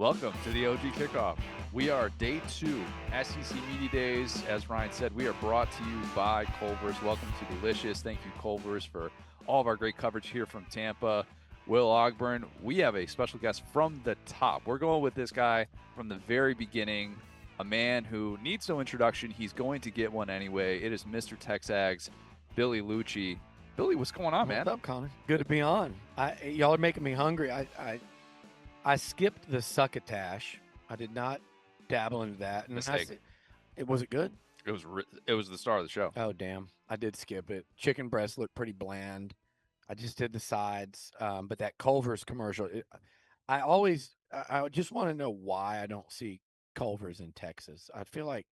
Welcome to the OG Kickoff. We are day 2, SEC Media Days. As Ryan said, we are brought to you by Culver's. Welcome to Delicious. Thank you, Culver's, for all of our great coverage here from Tampa. Will Ogburn, we have a special guest from the top. We're going with this guy from the very beginning, a man who needs no introduction. He's going to get one anyway. It is Mr. TexAgs, Billy Liucci. Billy, what's going on, man? What's up, Connor? Good to be on. Y'all are making me hungry. I skipped the succotash. I did not dabble into that. And Mistake. Was it good? It was the star of the show. Oh, damn. I did skip it. Chicken breast looked pretty bland. I just did the sides. But that Culver's commercial, I just want to know why I don't see Culver's in Texas. I feel like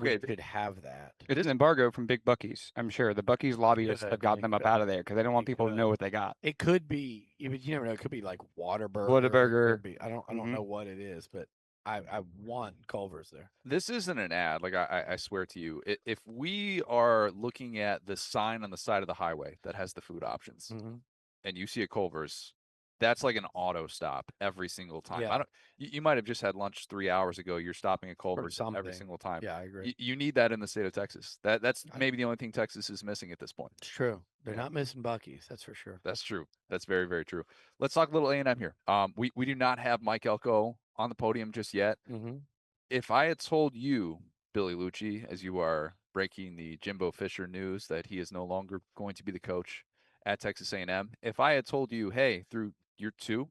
we could have that. It is an embargo from Big Buc-ee's, I'm sure. The Buc-ee's lobbyists have gotten them up out of there because they don't want people to know what they got. It could be, you never know. It could be like Whataburger. Whataburger. I don't know what it is, but I want Culver's there. This isn't an ad. Like, I swear to you, if we are looking at the sign on the side of the highway that has the food options, and you see a Culver's, that's like an auto stop every single time. Yeah. You might have just had lunch 3 hours ago. You're stopping at Culver's every single time. Yeah, I agree. You need that in the state of Texas. That's maybe the only thing Texas is missing at this point. It's true. They're not missing Buc-ee's, that's for sure. That's true. That's very, very true. Let's talk a little A&M here. We do not have Mike Elko on the podium just yet. If I had told you, Billy Liucci, as you are breaking the Jimbo Fisher news that he is no longer going to be the coach at Texas A&M, if I had told you, hey, through year 2,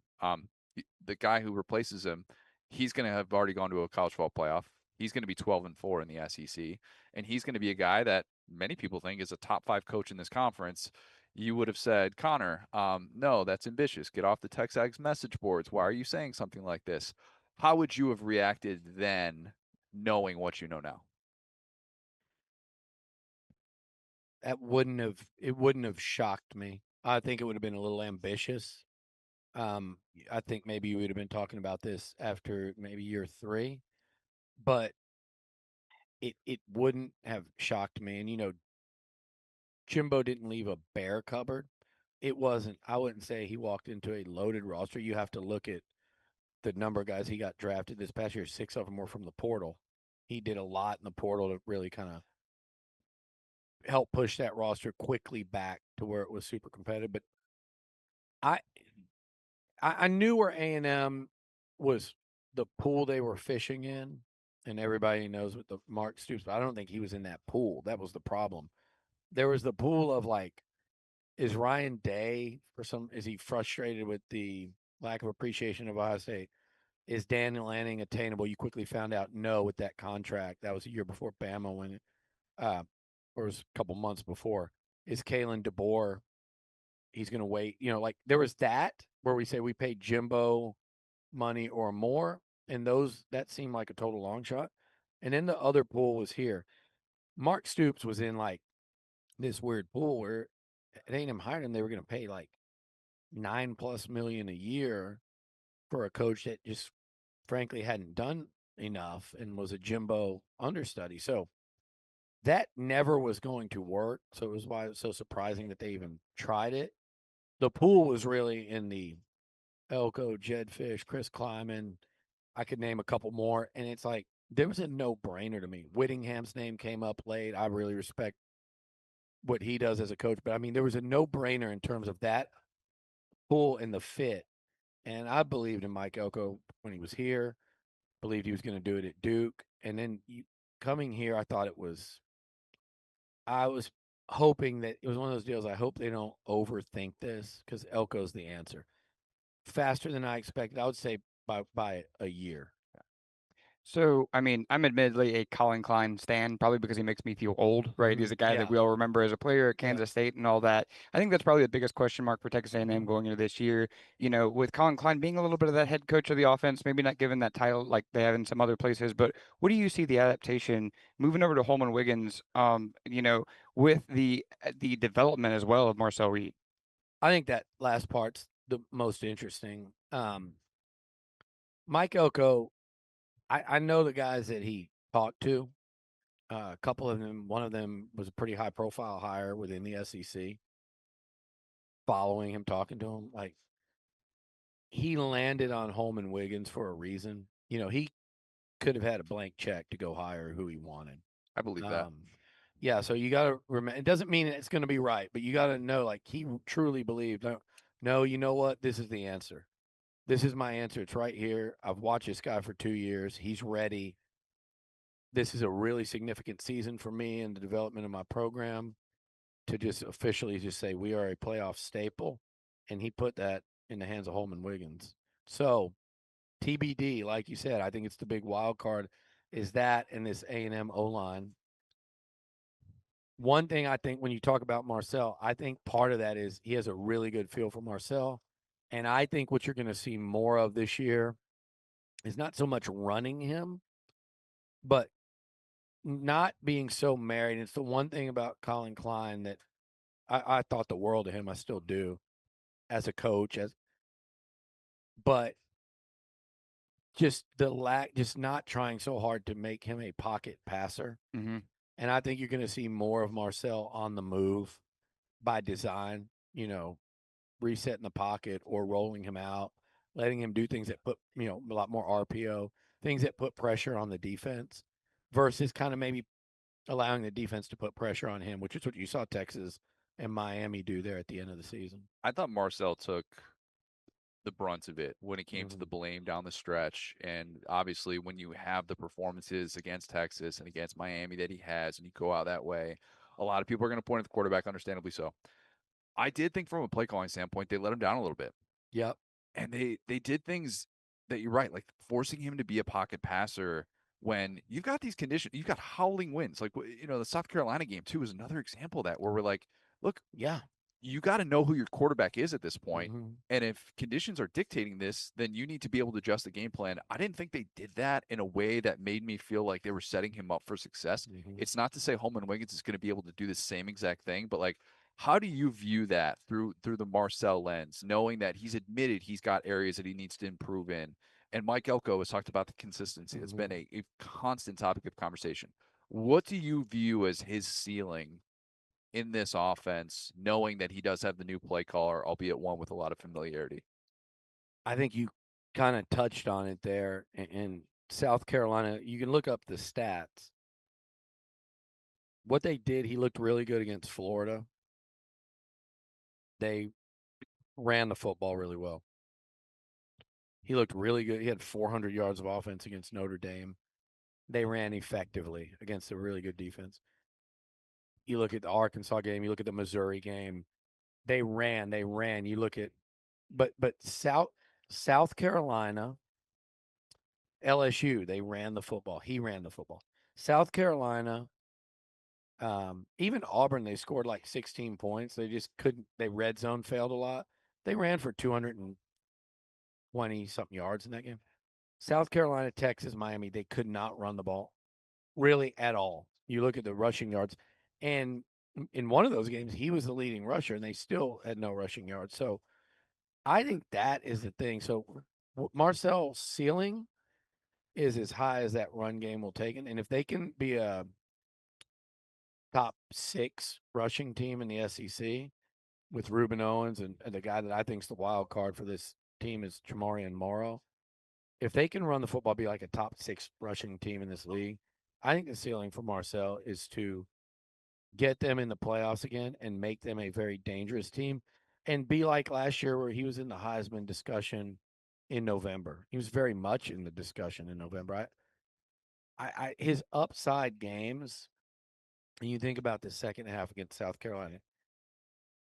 the guy who replaces him, he's going to have already gone to a college football playoff. He's going to be 12-4 in the SEC, and he's going to be a guy that many people think is a top 5 coach in this conference. You would have said, Connor, no, that's ambitious. Get off the TexAgs message boards. Why are you saying something like this? How would you have reacted then, knowing what you know now? It wouldn't have shocked me. I think it would have been a little ambitious. I think maybe you would have been talking about this after maybe year 3, but it wouldn't have shocked me. And Jimbo didn't leave a bare cupboard. I wouldn't say he walked into a loaded roster. You have to look at the number of guys he got drafted this past year. 6 of them were from the portal. He did a lot in the portal to really kind of help push that roster quickly back to where it was super competitive. But I knew where A&M was, the pool they were fishing in, and everybody knows what the Mark Stoops, but I don't think he was in that pool. That was the problem. There was the pool of like, is Ryan Day is he frustrated with the lack of appreciation of Ohio State? Is Daniel Lanning attainable? You quickly found out no with that contract. That was a year before Bama when or it was a couple months before. Is Kalen DeBoer, he's going to wait. Like there was that where we say we paid Jimbo money or more, and that seemed like a total long shot. And then the other pool was here. Mark Stoops was in like this weird pool where it ain't him hiring him. They were going to pay like $9+ million a year for a coach that just frankly hadn't done enough and was a Jimbo understudy. So that never was going to work. So it was why it was so surprising that they even tried it. The pool was really in the Elko, Jed Fish, Chris Kleiman. I could name a couple more. And it's like, there was a no-brainer to me. Whittingham's name came up late. I really respect what he does as a coach. But, I mean, there was a no-brainer in terms of that pool and the fit. And I believed in Mike Elko when he was here, believed he was going to do it at Duke. And then coming here, I was hoping that it was one of those deals. I hope they don't overthink this because Elko's the answer. Faster than I expected, I would say by a year. So, I mean, I'm admittedly a Collin Klein stan, probably because he makes me feel old, right? He's a guy that we all remember as a player at Kansas State and all that. I think that's probably the biggest question mark for Texas A&M going into this year. With Collin Klein being a little bit of that head coach of the offense, maybe not given that title like they have in some other places, but what do you see the adaptation moving over to Holman Wiggins, with the development as well of Marcel Reed? I think that last part's the most interesting. Mike Elko, I know the guys that he talked to. A couple of them, one of them was a pretty high-profile hire within the SEC. Following him, talking to him, like he landed on Holman Wiggins for a reason. He could have had a blank check to go hire who he wanted. I believe that. Yeah, so you got to remember. It doesn't mean it's going to be right, but you got to know, like, he truly believed. No, you know what? This is the answer. This is my answer. It's right here. I've watched this guy for 2 years. He's ready. This is a really significant season for me in the development of my program to just officially just say we are a playoff staple. And he put that in the hands of Holman Wiggins. So TBD, like you said, I think it's the big wild card is that and this A&M O-line. One thing I think when you talk about Marcel, I think part of that is he has a really good feel for Marcel. And I think what you're going to see more of this year is not so much running him, but not being so married. It's the one thing about Collin Klein that I thought the world of him. I still do as a coach, but just just not trying so hard to make him a pocket passer. Mm-hmm. And I think you're going to see more of Marcel on the move by design, resetting the pocket or rolling him out, letting him do things that put, a lot more RPO, things that put pressure on the defense versus kind of maybe allowing the defense to put pressure on him, which is what you saw Texas and Miami do there at the end of the season. I thought Marcel took the brunt of it when it came to the blame down the stretch. And obviously when you have the performances against Texas and against Miami that he has, and you go out that way, a lot of people are going to point at the quarterback, understandably so. I did think from a play calling standpoint, they let him down a little bit. Yep. And they did things that you're right, like forcing him to be a pocket passer when you've got these conditions, you've got howling winds. Like, the South Carolina game too is another example of that where we're like, look, yeah, you got to know who your quarterback is at this point. Mm-hmm. And if conditions are dictating this, then you need to be able to adjust the game plan. I didn't think they did that in a way that made me feel like they were setting him up for success. Mm-hmm. It's not to say Holman Wiggins is going to be able to do the same exact thing, but like, how do you view that through the Marcel lens, knowing that he's admitted he's got areas that he needs to improve in? And Mike Elko has talked about the consistency. That's been a constant topic of conversation. What do you view as his ceiling in this offense, knowing that he does have the new play caller, albeit one with a lot of familiarity? I think you kind of touched on it there. In South Carolina, you can look up the stats. What they did, he looked really good against Florida. They ran the football really well. He looked really good. He had 400 yards of offense against Notre Dame. They ran effectively against a really good defense. You look at the Arkansas game, you look at the Missouri game. They ran. You look at but South Carolina, LSU, they ran the football. He ran the football. South Carolina, even Auburn, they scored like 16 points. They just couldn't. They red zone failed a lot. They ran for 220 something yards in that game. South Carolina, Texas, Miami, they could not run the ball really at all. You look at the rushing yards, and in one of those games, he was the leading rusher, and they still had no rushing yards. So I think that is the thing. So Marcel's ceiling is as high as that run game will take it. And if they can be a top 6 rushing team in the SEC with Reuben Owens and the guy that I think is the wild card for this team is Jamarian Morrow, if they can run the football, be like a top 6 rushing team in this league, I think the ceiling for Marcel is to get them in the playoffs again and make them a very dangerous team and be like last year where he was in the Heisman discussion in November. He was very much in the discussion in November. His upside games, and you think about the second half against South Carolina,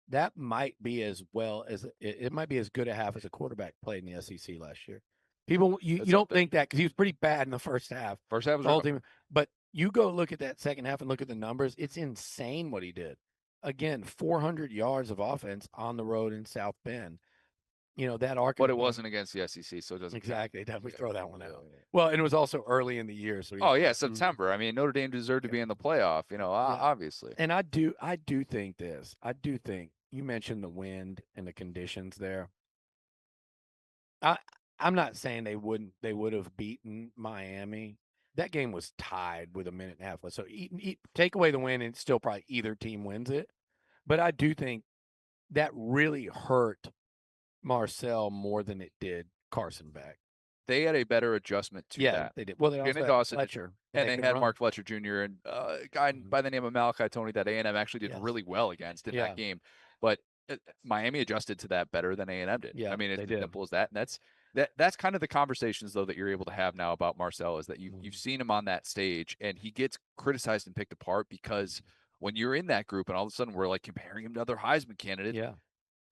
that might be as well as it might be as good a half as a quarterback played in the SEC last year. People, you don't think that because he was pretty bad in the first half. First half was the whole team, but you go look at that second half and look at the numbers. It's insane what he did. Again, 400 yards of offense on the road in South Bend. That Arkansas. But it wasn't against the SEC, so it doesn't exactly. Definitely throw that one out. Well, and it was also early in the year, so. September. I mean, Notre Dame deserved to be in the playoff. Obviously. And I do think this. I do think you mentioned the wind and the conditions there. I'm not saying they would have beaten Miami. That game was tied with a minute and a half left. So take away the win and still probably either team wins it. But I do think that really hurt Marcel more than it did Carson back. They had a better adjustment to that. They did. Well, they also Shannon had Dawson Fletcher. and they had run. Mark Fletcher Jr. and a guy by the name of Malachi Tony that A&M actually did Yes. really well against in that game. But Miami adjusted to that better than A&M did. Yeah, I mean, it's they as did. simple as that. And that's kind of the conversations, though, that you're able to have now about Marcel is that you've seen him on that stage and he gets criticized and picked apart because when you're in that group and all of a sudden we're like comparing him to other Heisman candidates,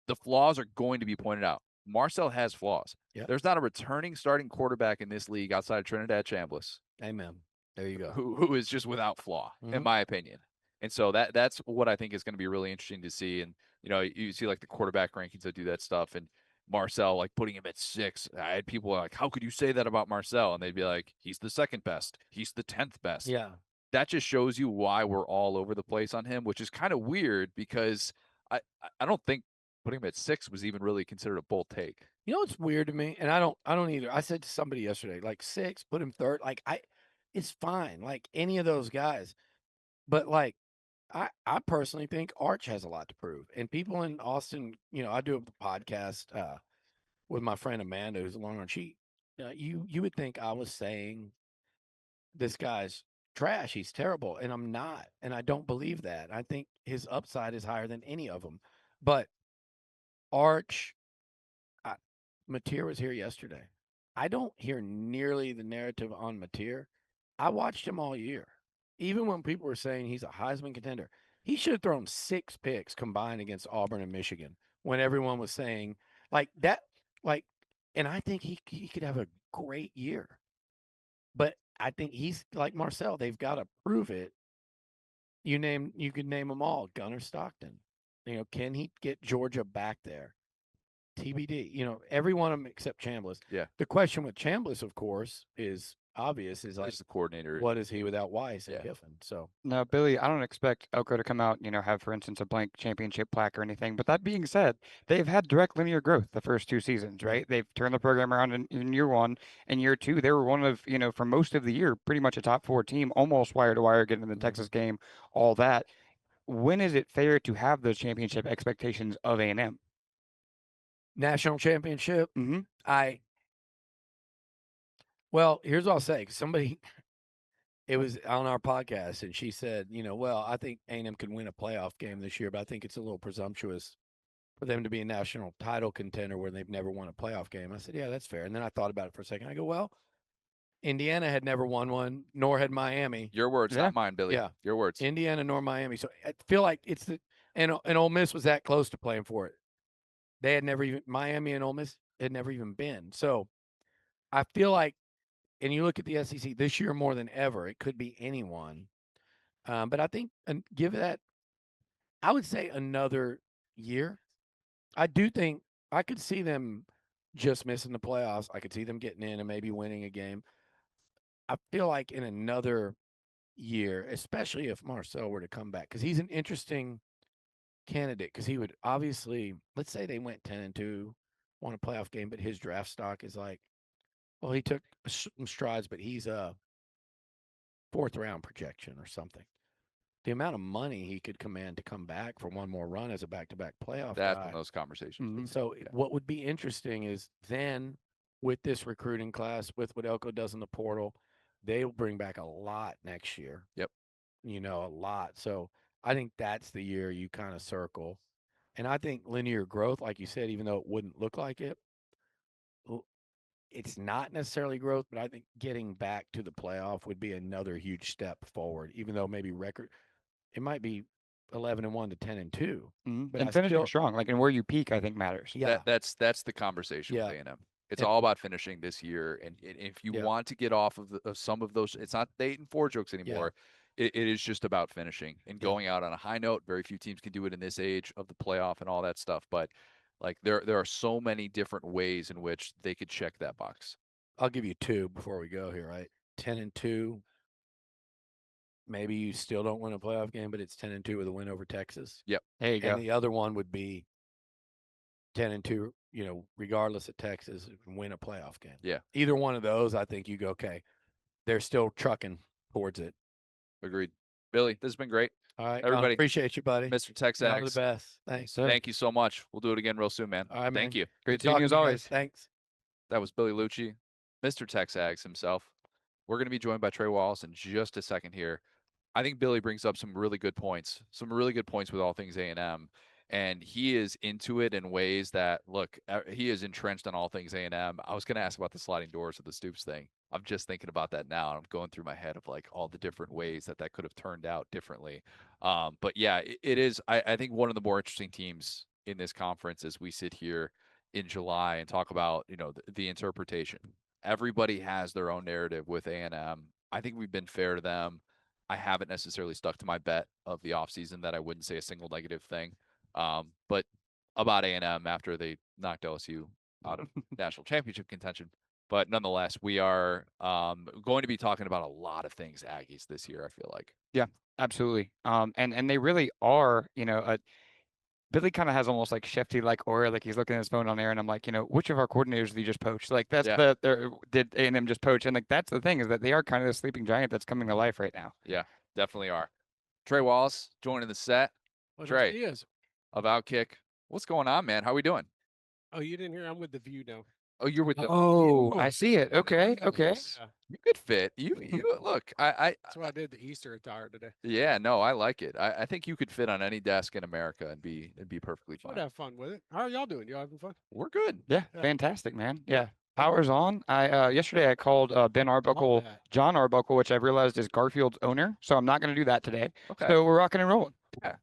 the flaws are going to be pointed out. Marcel has flaws. Yep. There's not a returning starting quarterback in this league outside of Trinidad Chambliss. Amen. There you go. Who is just without flaw, in my opinion. And so that's what I think is going to be really interesting to see. And, you know, you see like the quarterback rankings that do that stuff and Marcel, like putting him at 6. I had people like, how could you say that about Marcel? And they'd be like, he's the 2nd best. He's the 10th best. Yeah. That just shows you why we're all over the place on him, which is kind of weird because I don't think putting him at 6 was even really considered a bold take. You know what's weird to me, and I don't either. I said to somebody yesterday, like 6, put him 3rd. Like it's fine, like any of those guys. But like I personally think Arch has a lot to prove. And people in Austin, you know, I do a podcast with my friend Amanda, who's a Longhorn. You would think I was saying this guy's trash. He's terrible, and I'm not, and I don't believe that. I think his upside is higher than any of them. But Arch. Mateer was here yesterday. I don't hear nearly the narrative on Mateer. I watched him all year. Even when people were saying he's a Heisman contender, he should have thrown 6 picks combined against Auburn and Michigan when everyone was saying like that, like, and I think he could have a great year. But I think he's like Marcel. They've got to prove it. You could name them all. Gunnar Stockton. You know, can he get Georgia back there? TBD, you know, every one of them except Chambliss. Yeah. The question with Chambliss, of course, is obvious. Is like the coordinator. What is he without Weiss and Kiffin? So now, Billy, I don't expect Elko to come out, you know, have, for instance, a blank championship plaque or anything. But that being said, they've had direct linear growth the first 2 seasons, right? They've turned the program around in year 1 and year 2. They were one of, you know, for most of the year, pretty much a top 4 team, almost wire to wire, getting in the Texas game, all that. When is it fair to have those championship expectations of A&M? National championship. Mm-hmm. Well, here's what I'll say. Somebody, it was on our podcast, and she said, you know, well, I think A&M could win a playoff game this year, but I think it's a little presumptuous for them to be a national title contender where they've never won a playoff game. I said, yeah, that's fair. And then I thought about it for a second. I go, well, Indiana had never won one, nor had Miami. Your words, not mine, Billy. Yeah. Your words. Indiana nor Miami. So I feel like it's and Ole Miss was that close to playing for it. They had never even, Miami and Ole Miss had never even been. So I feel like, and you look at the SEC this year more than ever, it could be anyone. But I think, and give that, I would say another year. I do think I could see them just missing the playoffs. I could see them getting in and maybe winning a game. I feel like in another year, especially if Marcel were to come back, because he's an interesting candidate, because he would obviously, let's say they went 10-2, won a playoff game, but his draft stock is like, well, he took some strides, but he's a 4th round projection or something. The amount of money he could command to come back for one more run as a back-to-back playoff That's guy. one of those conversations. Mm-hmm. So what would be interesting is then with this recruiting class, with what Elko does in the portal, they'll bring back a lot next year. Yep. You know, a lot. So I think that's the year you kind of circle. And I think linear growth, like you said, even though it wouldn't look like it, it's not necessarily growth, but I think getting back to the playoff would be another huge step forward, even though maybe it might be 11-1 to 10-2. Mm-hmm. But and finishing strong, like, and where you peak, I think matters. Yeah. That's the conversation with A&M. It's all about finishing this year. And if you want to get off of some of those, it's not the 8-4 jokes anymore. It is just about finishing and going out on a high note. Very few teams can do it in this age of the playoff and all that stuff. But like there are so many different ways in which they could check that box. I'll give you 2 before we go here, right? 10-2. Maybe you still don't win a playoff game, but it's 10-2 with a win over Texas. Yep. There you go. And the other one would be 10-2, you know, regardless of Texas, win a playoff game. Yeah. Either one of those, I think you go, okay, they're still trucking towards it. Agreed. Billy, this has been great. All right, Everybody, appreciate you, buddy. Mr. You're the TexAgs, best. Thanks. Sir. thank you so much. We'll do it again real soon, man. All right, Thank man. you. Great Good seeing you talking as to guys. always. Thanks. That was Billy Liucci, Mr. TexAgs himself. We're going to be joined by Trey Wallace in just a second here. I think Billy brings up some really good points with all things A&M. And he is into it in ways that, look, he is entrenched on all things A&M. I was going to ask about the sliding doors of the Stoops thing. I'm just thinking about that now. And I'm going through my head of like all the different ways that could have turned out differently. But yeah, it is, I think, one of the more interesting teams in this conference as we sit here in July and talk about, the interpretation. Everybody has their own narrative with A&M. I think we've been fair to them. I haven't necessarily stuck to my bet of the offseason that I wouldn't say a single negative thing. But about A&M after they knocked LSU out of national championship contention. But nonetheless, we are going to be talking about a lot of things Aggies this year, I feel like. Yeah, absolutely. And they really are, Billy kind of has almost like Shefty like aura, like he's looking at his phone on air, and I'm like, which of our coordinators did he just poach? Like that's did A&M just poach? And like that's the thing is that they are kind of the sleeping giant that's coming to life right now. Yeah, definitely are. Trey Wallace joining the set. Trey of Outkick. What's going on, man? How we doing? Oh, you didn't hear? I'm with the View now. Oh, you're with the. Oh, I see it. Okay. Yeah. You could fit. You look. That's why I did the Easter attire today. Yeah, no, I like it. I think you could fit on any desk in America and be perfectly fine. I'd have fun with it. How are y'all doing? You having fun? We're good. Yeah, fantastic, man. Yeah. Power's on. I yesterday I called Ben Arbuckle, John Arbuckle, which I realized is Garfield's owner. So I'm not going to do that today. Okay. So we're rocking and rolling. Yeah.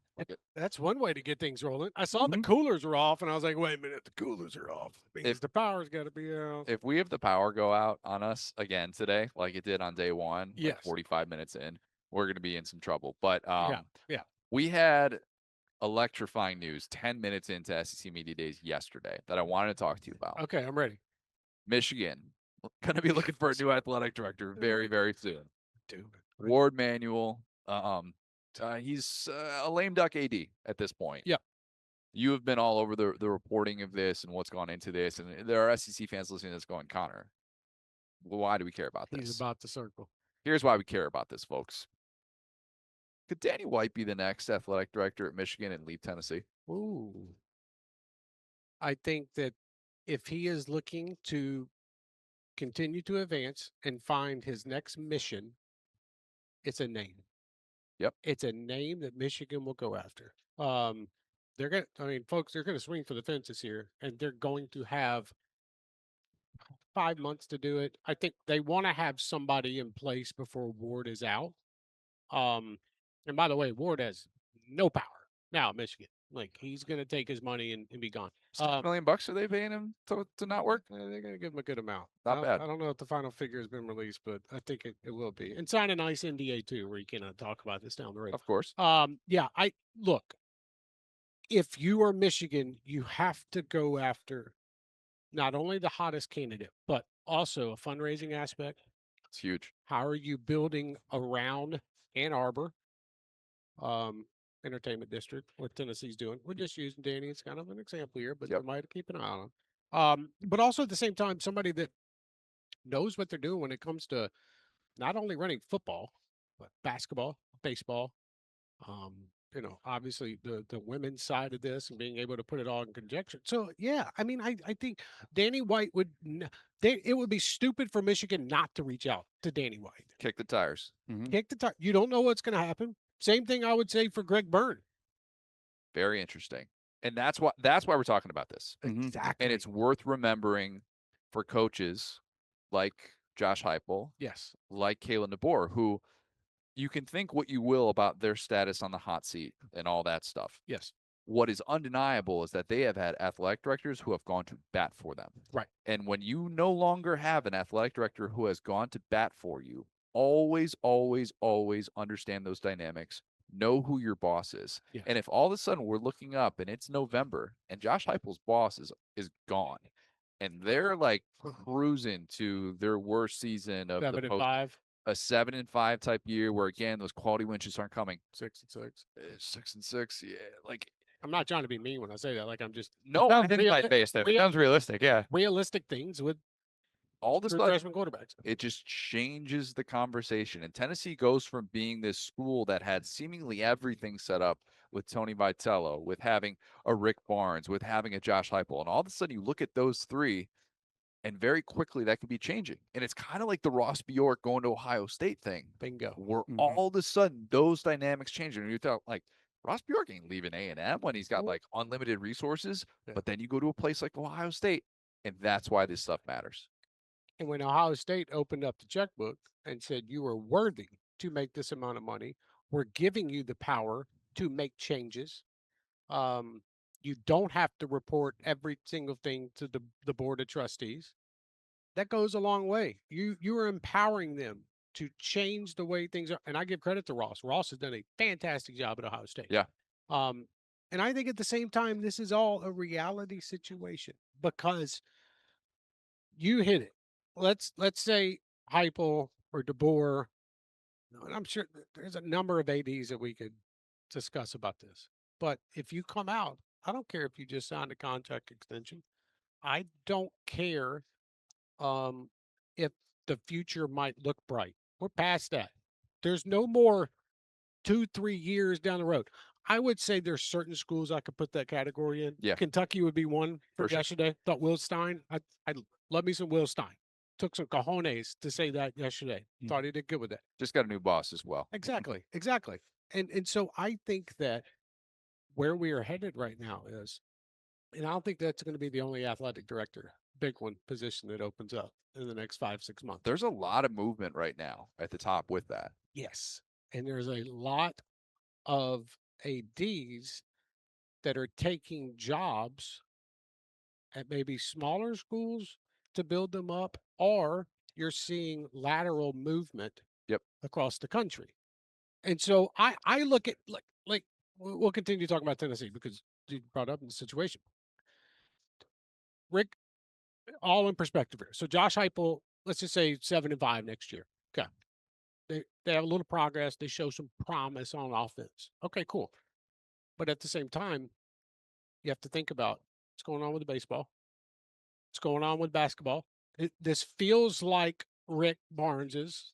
That's one way to get things rolling. I saw the coolers were off, and I was like, "Wait a minute, the coolers are off. If the power's got to be out." If we have the power go out on us again today, like it did on day one, yes, like 45 minutes in, we're going to be in some trouble. But yeah, we had electrifying news 10 minutes into SEC Media Days yesterday that I wanted to talk to you about. Okay, I'm ready. Michigan going to be looking for a new athletic director very, very soon. Dude, Ward Manuel. He's a lame duck AD at this point. Yeah. You have been all over the reporting of this and what's gone into this. And there are SEC fans listening that's going, Connor, why do we care about this? He's about to circle. Here's why we care about this, folks. Could Danny White be the next athletic director at Michigan and leave Tennessee? Ooh. I think that if he is looking to continue to advance and find his next mission, it's a name. Yep. It's a name that Michigan will go after. They're going to, folks, they're going to swing for the fences here, and they're going to have 5 months to do it. I think they want to have somebody in place before Ward is out. And by the way, Ward has no power now at Michigan. Like, he's going to take his money and be gone. $6 million are they paying him to not work? They're going to give him a good amount. Not bad. I don't know if the final figure has been released, but I think it will be. And sign a nice NDA too, where you can talk about this down the road. Of course. Yeah, look, if you are Michigan, you have to go after not only the hottest candidate, but also a fundraising aspect. It's huge. How are you building around Ann Arbor? Entertainment district, what Tennessee's doing. We're just using Danny as kind of an example here, but you might keep an eye on him. But also at the same time, somebody that knows what they're doing when it comes to not only running football, but basketball, baseball, obviously the women's side of this and being able to put it all in conjunction. So yeah, I think Danny White it would be stupid for Michigan not to reach out to Danny White. Kick the tires. Kick the tire. You don't know what's going to happen. Same thing I would say for Greg Byrne. Very interesting. And that's why we're talking about this. Exactly. And it's worth remembering for coaches like Josh Heupel, yes, like Kalen DeBoer, who you can think what you will about their status on the hot seat and all that stuff. Yes. What is undeniable is that they have had athletic directors who have gone to bat for them. Right. And when you no longer have an athletic director who has gone to bat for you, always, always, always understand those dynamics. Know who your boss is. Yes. And if all of a sudden we're looking up and it's November and Josh Heupel's boss is gone and they're like cruising to their worst season of 7-5. A 7-5 type year where again those quality wins just aren't coming. 6-6. 6-6, yeah. Like I'm not trying to be mean when I say that. Like I'm just no. Sounds insight based though. It sounds realistic. Yeah. Realistic things with all of a True sudden, freshman quarterbacks. it just changes the conversation. And Tennessee goes from being this school that had seemingly everything set up with Tony Vitello, with having a Rick Barnes, with having a Josh Heupel, and all of a sudden you look at those three, and very quickly that could be changing. And it's kind of like the Ross Bjork going to Ohio State thing. Bingo. Where all of a sudden those dynamics change. And you thought, like, Ross Bjork ain't leaving A&M when he's got like unlimited resources. Yeah. But then you go to a place like Ohio State, and that's why this stuff matters. And when Ohio State opened up the checkbook and said you are worthy to make this amount of money, we're giving you the power to make changes. You don't have to report every single thing to the board of trustees. That goes a long way. You are empowering them to change the way things are. And I give credit to Ross. Ross has done a fantastic job at Ohio State. Yeah. And I think at the same time, this is all a reality situation because you hit it. Let's say Heupel or DeBoer, and I'm sure there's a number of ADs that we could discuss about this. But if you come out, I don't care if you just signed a contract extension. I don't care if the future might look bright. We're past that. There's no more 2-3 years down the road. I would say there's certain schools I could put that category in. Yeah. Kentucky would be one for sure. yesterday. Thought Will Stein. I love me some Will Stein. Took some cojones to say that yesterday. Thought he did good with that. Just got a new boss as well. Exactly. And so I think that where we are headed right now is, and I don't think that's going to be the only athletic director, big one position that opens up in the next 5-6 months. There's a lot of movement right now at the top with that. Yes. And there's a lot of ADs that are taking jobs at maybe smaller schools to build them up, or you're seeing lateral movement across the country. And so I look at like we'll continue talking about Tennessee because you brought up in the situation. Rick, all in perspective here. So Josh Heupel, let's just say 7-5 next year. Okay. They have a little progress. They show some promise on offense. Okay, cool. But at the same time, you have to think about what's going on with the baseball. What's going on with basketball. This feels like Rick Barnes's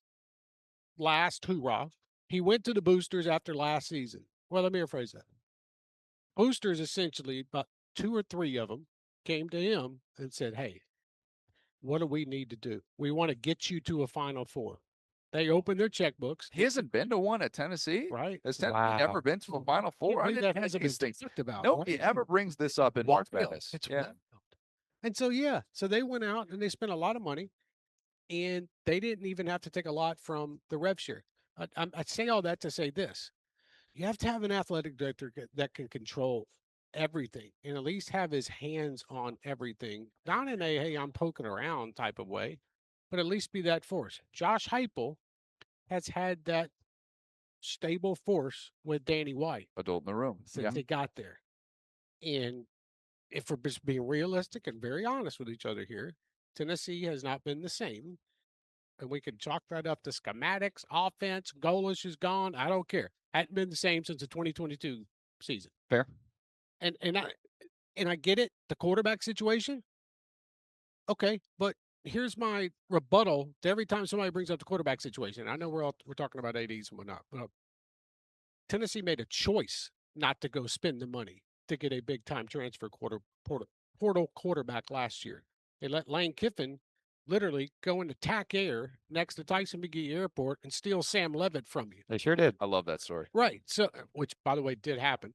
last hoorah. He went to the boosters after last season. Well, let me rephrase that. Boosters, essentially, about 2 or 3 of them came to him and said, hey, what do we need to do? We want to get you to a Final Four. They opened their checkbooks. He hasn't been to one at Tennessee, right? Has Tennessee never been to a Final Four? That hasn't been talked about. Nobody ever brings this up in March Madness. It's and so so they went out and they spent a lot of money, and they didn't even have to take a lot from the rev share. I say all that to say this: you have to have an athletic director that can control everything and at least have his hands on everything, not in a hey, I'm poking around type of way, but at least be that force. Josh Heupel has had that stable force with Danny White, adult in the room, since they got there. And if we're just being realistic and very honest with each other here, Tennessee has not been the same. And we can chalk that up to schematics, offense, goalish is gone. I don't care. Hadn't been the same since the 2022 season. Fair. And I get it, the quarterback situation. Okay, but here's my rebuttal to every time somebody brings up the quarterback situation. I know we're talking about ADs and whatnot, but Tennessee made a choice not to go spend the money to get a big time transfer portal quarterback last year. They let Lane Kiffin literally go into TAC Air next to Tyson McGee Airport and steal Sam Levitt from you. They sure did. I love that story. Right. So, which by the way did happen.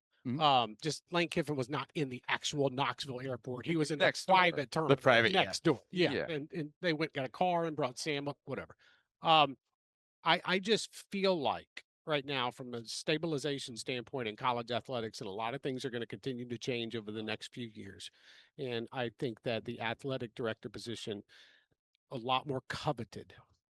Just Lane Kiffin was not in the actual Knoxville airport. He was in the private terminal. The private next door. Yeah. And they got a car and brought Sam up, whatever. I just feel like right now, from a stabilization standpoint in college athletics, and a lot of things are going to continue to change over the next few years. And I think that the athletic director position, a lot more coveted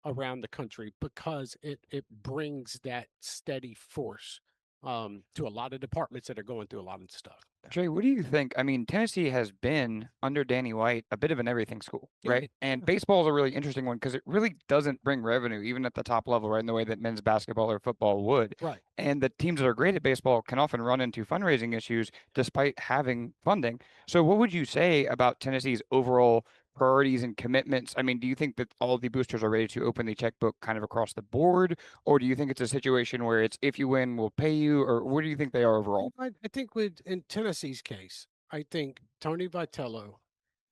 around the country because it brings that steady force to a lot of departments that are going through a lot of stuff. Trey, what do you think? I mean, Tennessee has been, under Danny White, a bit of an everything school, right? And baseball is a really interesting one because it really doesn't bring revenue, even at the top level, right, in the way that men's basketball or football would. Right. And the teams that are great at baseball can often run into fundraising issues despite having funding. So what would you say about Tennessee's overall priorities and commitments? I mean, do you think that all the boosters are ready to open the checkbook kind of across the board, or do you think it's a situation where it's if you win, we'll pay you, or where do you think they are overall? I think in Tennessee's case, I think Tony Vitello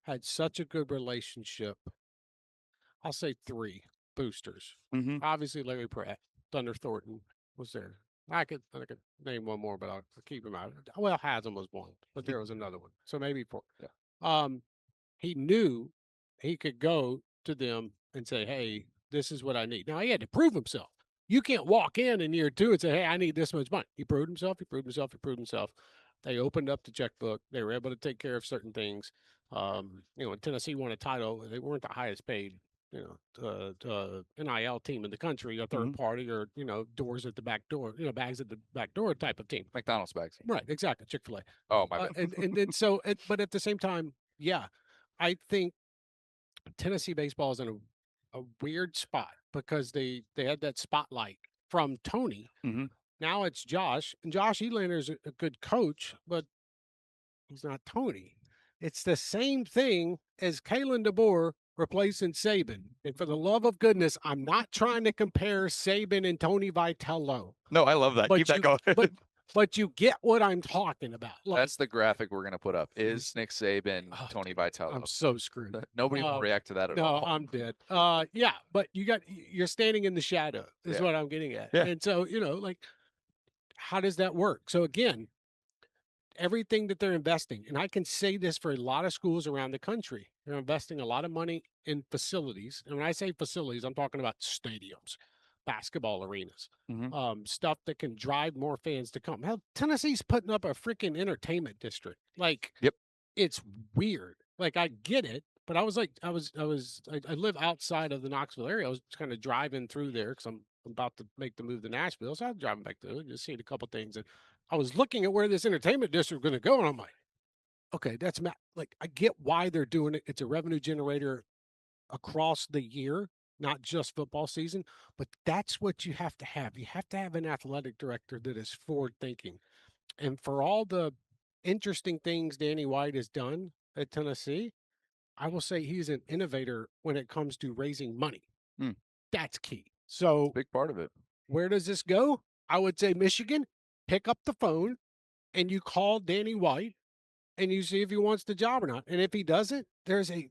had such a good relationship. I'll say 3 boosters. Mm-hmm. Obviously, Larry Pratt, Thunder Thornton was there. I could name one more, but I'll keep him out. Well, Haslam was one, but there was another one, so maybe 4. Yeah. He knew he could go to them and say, "Hey, this is what I need." Now he had to prove himself. You can't walk in year 2 and say, "Hey, I need this much money." He proved himself. He proved himself. He proved himself. They opened up the checkbook. They were able to take care of certain things. When Tennessee won a title, they weren't the highest paid, NIL team in the country, a third party, or doors at the back door, bags at the back door type of team. McDonald's bags. Right, exactly. Chick-fil-A. Oh, my bad. And then but at the same time, yeah, I think Tennessee baseball is in a weird spot because they had that spotlight from Tony. Mm-hmm. Now it's Josh, and Josh Elander is a good coach, but he's not Tony. It's the same thing as Kalen DeBoer replacing Saban. And for the love of goodness, I'm not trying to compare Saban and Tony Vitello. No, I love that. But Keep that going. But you get what I'm talking about. Look, That's the graphic we're going to put up. Is Nick Saban, Tony Vitello? I'm so screwed. Nobody will react to that at all. No, I'm dead. Yeah, but you're standing in the shadow is what I'm getting at. Yeah. And so, how does that work? So again, everything that they're investing, and I can say this for a lot of schools around the country, they're investing a lot of money in facilities. And when I say facilities, I'm talking about stadiums, basketball arenas, stuff that can drive more fans to come. Hell, Tennessee's putting up a freaking entertainment district. Like, it's weird. Like, I get it, but I live outside of the Knoxville area. I was kind of driving through there because I'm about to make the move to Nashville. So I was driving back through and just seeing a couple things. And I was looking at where this entertainment district is going to go. And I'm like, okay, like, I get why they're doing it. It's a revenue generator across the year, not just football season, but that's what you have to have. You have to have an athletic director that is forward thinking. And for all the interesting things Danny White has done at Tennessee, I will say he's an innovator when it comes to raising money. That's key. So big part of it. Where does this go? I would say Michigan, pick up the phone and you call Danny White and you see if he wants the job or not. And if he doesn't, there's a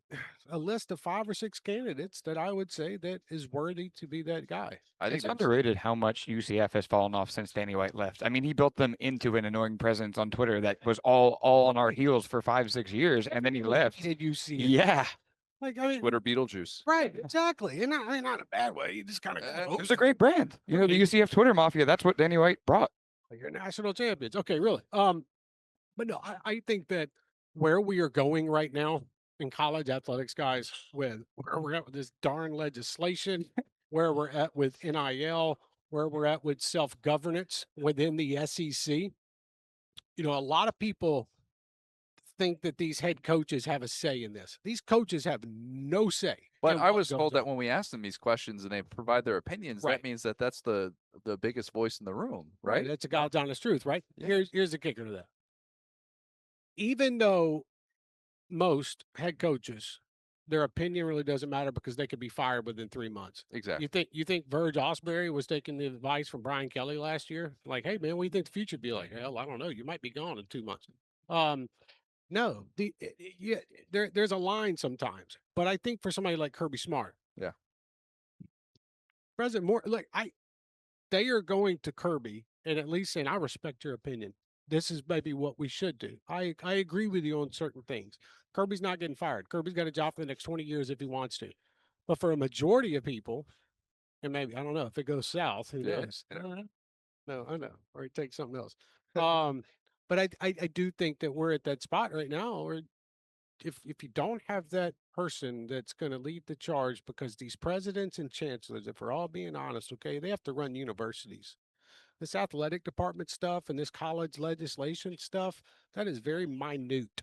list of 5 or 6 candidates that I would say that is worthy to be that guy. I think it's underrated how much UCF has fallen off since Danny White left. I mean, he built them into an annoying presence on Twitter that was all on our heels for 5-6 years, and then he left. Did you see? Yeah. Like, I mean, Twitter Beetlejuice. Right, exactly. And not in a bad way. You just kind of it was a great brand. The UCF Twitter mafia, that's what Danny White brought. You're national champions. Okay, really. But no, I think that where we are going right now in college athletics, guys, with where we're at with this darn legislation, where we're at with NIL, where we're at with self-governance within the SEC, a lot of people think that these head coaches have a say in this. These coaches have no say. But I was told that when we ask them these questions and they provide their opinions, that means that that's the biggest voice in the room, right? That's a God's honest truth, right? Yeah. Here's the kicker to that. Even though most head coaches, their opinion really doesn't matter because they could be fired within 3 months. Exactly. You think Verge Osbury was taking the advice from Brian Kelly last year? Like, hey man, what do you think the future would be like? Hell, I don't know. You might be gone in 2 months. No, there's a line sometimes, but I think for somebody like Kirby Smart, President Moore, they are going to Kirby and at least saying, I respect your opinion. This is maybe what we should do. I agree with you on certain things. Kirby's not getting fired. Kirby's got a job for the next 20 years if he wants to. But for a majority of people, and maybe, I don't know, if it goes south, who knows? No, I know. Or he takes something else. But I do think that we're at that spot right now, or if you don't have that person that's going to lead the charge, because these presidents and chancellors, if we're all being honest, okay, they have to run universities. This athletic department stuff and this college legislation stuff, that is very minute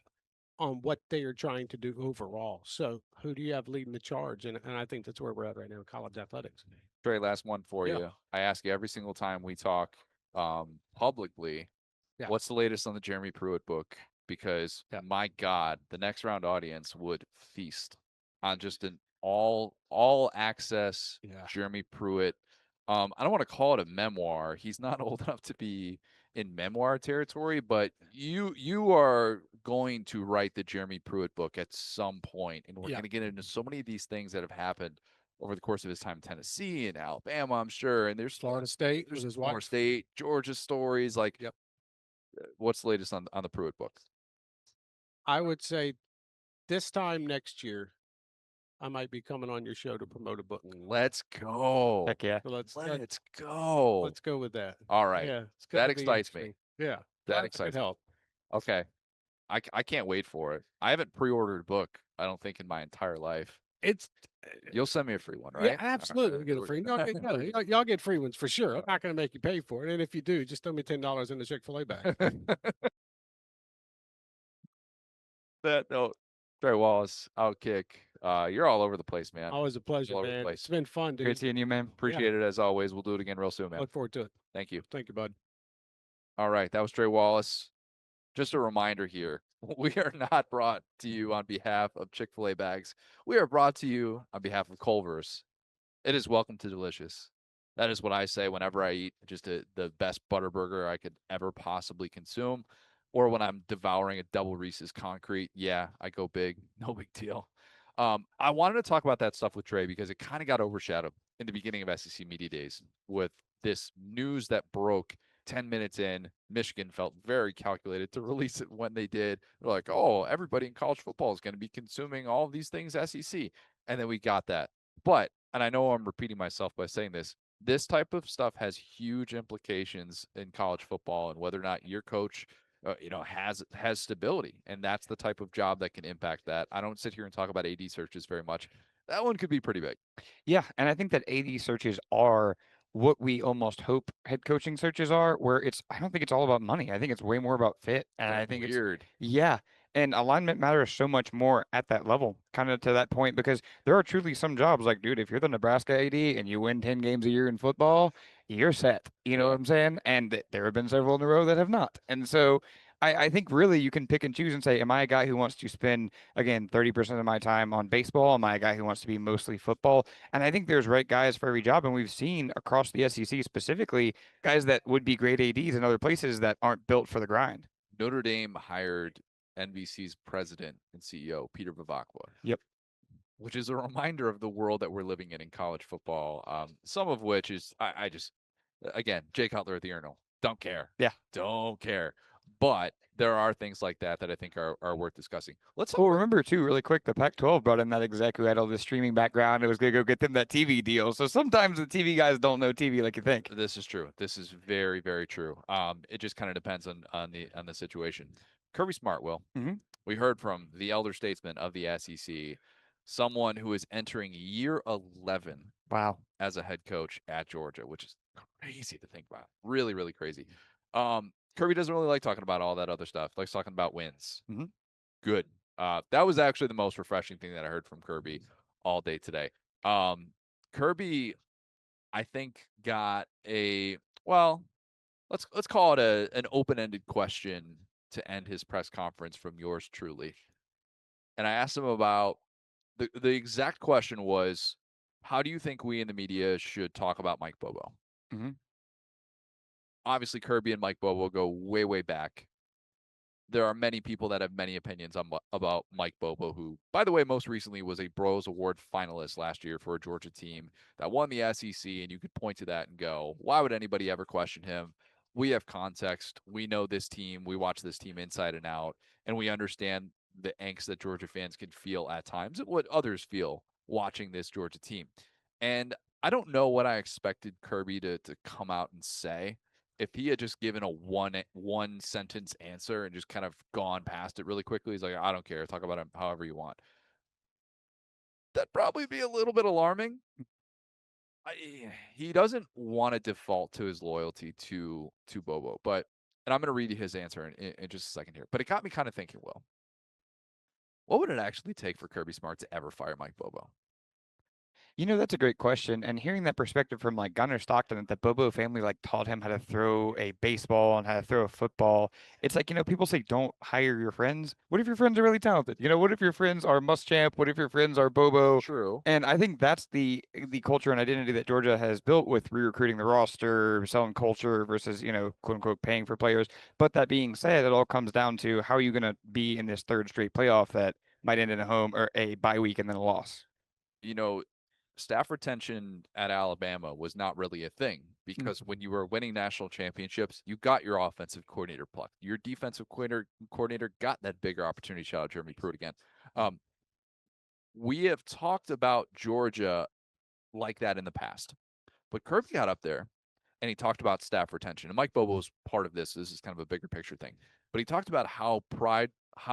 on what they are trying to do overall. So who do you have leading the charge? And I think that's where we're at right now in college athletics. Trey, last one for you. I ask you every single time we talk publicly, what's the latest on the Jeremy Pruitt book? Because my God, the next round audience would feast on just an all access Jeremy Pruitt. I don't want to call it a memoir. He's not old enough to be in memoir territory, but you are going to write the Jeremy Pruitt book at some point, and we're going to get into so many of these things that have happened over the course of his time in Tennessee and Alabama, I'm sure. And there's Florida State, there's his Florida wife. State, Georgia stories. Like, Yep. What's the latest on the Pruitt book? I would say this time next year, I might be coming on your show to promote a book. Let's go. Heck yeah. So let's go. Let's go with that. All right. Yeah, That excites me. Yeah, that excites me. help. Okay. I can't wait for it. I haven't pre-ordered a book, I don't think, in my entire life. You'll send me a free one, right? Yeah, absolutely. Get a free. Y'all get free ones for sure. I'm not going to make you pay for it, and if you do, just throw me $10 in the Chick-fil-A bag. That note, Trey Wallace, Outkick. You're all over the place, man. Always a pleasure, man. It's been fun, dude. Great seeing you, man. Appreciate it as always. We'll do it again real soon, man. Look forward to it. Thank you. Thank you, bud. All right, that was Trey Wallace. Just a reminder here, we are not brought to you on behalf of Chick-fil-A bags. We are brought to you on behalf of Culver's. It is welcome to delicious. That is what I say whenever I eat just the best butter burger I could ever possibly consume. Or when I'm devouring a double Reese's concrete. Yeah, I go big. No big deal. I wanted to talk about that stuff with Trey because it kind of got overshadowed in the beginning of SEC Media Days with this news that broke 10 minutes in. Michigan felt very calculated to release it when they did. They're like, oh, everybody in college football is going to be consuming all of these things SEC. And then we got that. But, and I know I'm repeating myself by saying this type of stuff has huge implications in college football and whether or not your coach has stability, and that's the type of job that can impact that. I don't sit here and talk about AD searches very much. That one could be pretty big. Yeah, and I think that AD searches are what we almost hope head coaching searches are, where I don't think it's all about money. I think it's way more about fit. And I think weird. Yeah. And alignment matters so much more at that level, kind of to that point, because there are truly some jobs like, dude, if you're the Nebraska AD and you win 10 games a year in football, you're set. You know what I'm saying? And there have been several in a row that have not. And so I think really you can pick and choose and say, am I a guy who wants to spend, again, 30% of my time on baseball? Am I a guy who wants to be mostly football? And I think there's right guys for every job. And we've seen across the SEC specifically guys that would be great ADs in other places that aren't built for the grind. Notre Dame hired NBC's president and CEO, Peter Bavacqua. Yep. Which is a reminder of the world that we're living in college football. Some of which is, I just, again, Jay Cutler at the urinal. Don't care. Yeah. Don't care. But there are things like that I think are worth discussing. Remember too, really quick, the Pac-12 brought in that exec who had all this streaming background. It was going to go get them that TV deal. So sometimes the TV guys don't know TV like you think. This is true. This is very, very true. It just kind of depends on the situation. Kirby Smart, Will. Mm-hmm. We heard from the elder statesman of the SEC, someone who is entering year 11. Wow. As a head coach at Georgia, which is crazy to think about. Really, really crazy. Kirby doesn't really like talking about all that other stuff. Likes talking about wins. Mm-hmm. Good. That was actually the most refreshing thing that I heard from Kirby all day today. Kirby, I think, got let's call it an open-ended question to end his press conference from yours truly. And I asked him about the exact question was, how do you think we in the media should talk about Mike Bobo? Mm-hmm. Obviously, Kirby and Mike Bobo go way, way back. There are many people that have many opinions about Mike Bobo, who, by the way, most recently was a Bros Award finalist last year for a Georgia team that won the SEC, and you could point to that and go, why would anybody ever question him? We have context. We know this team. We watch this team inside and out, and we understand the angst that Georgia fans can feel at times and what others feel watching this Georgia team. And I don't know what I expected Kirby to come out and say. If he had just given a one sentence answer and just kind of gone past it really quickly, he's like, I don't care, talk about him however you want. That'd probably be a little bit alarming. He doesn't want to default to his loyalty to Bobo, and I'm going to read you his answer in just a second here. But it got me kind of thinking, Will, what would it actually take for Kirby Smart to ever fire Mike Bobo? That's a great question. And hearing that perspective from like Gunnar Stockton, that the Bobo family like taught him how to throw a baseball and how to throw a football. It's like, people say don't hire your friends. What if your friends are really talented? What if your friends are Muschamp? What if your friends are Bobo? True. And I think that's the culture and identity that Georgia has built with re-recruiting the roster, selling culture versus, quote unquote paying for players. But that being said, it all comes down to how are you going to be in this third straight playoff that might end in a home or a bye week and then a loss. Staff retention at Alabama was not really a thing because when you were winning national championships, you got your offensive coordinator plucked. Your defensive coordinator got that bigger opportunity. Shout out Jeremy Pruitt again. We have talked about Georgia like that in the past, but Kirby got up there and he talked about staff retention. And Mike Bobo was part of this. This is kind of a bigger picture thing, but he talked about how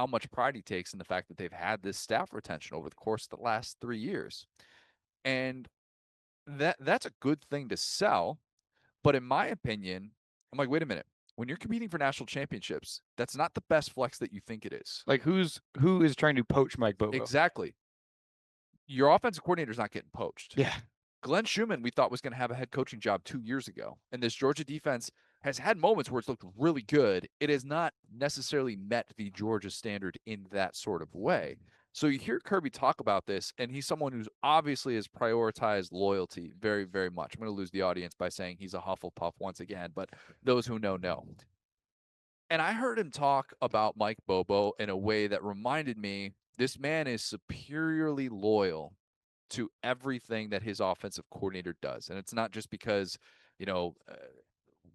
much pride he takes in the fact that they've had this staff retention over the course of the last 3 years. And that's a good thing to sell. But in my opinion, I'm like, wait a minute. When you're competing for national championships, that's not the best flex that you think it is. Like who is trying to poach Mike Bobo? Exactly. Your offensive coordinator's not getting poached. Yeah. Glenn Schumann, we thought was going to have a head coaching job 2 years ago. And this Georgia defense has had moments where it's looked really good. It has not necessarily met the Georgia standard in that sort of way. So you hear Kirby talk about this, and he's someone who's obviously has prioritized loyalty very, very much. I'm going to lose the audience by saying he's a Hufflepuff once again, but those who know. And I heard him talk about Mike Bobo in a way that reminded me this man is superiorly loyal to everything that his offensive coordinator does. And it's not just because,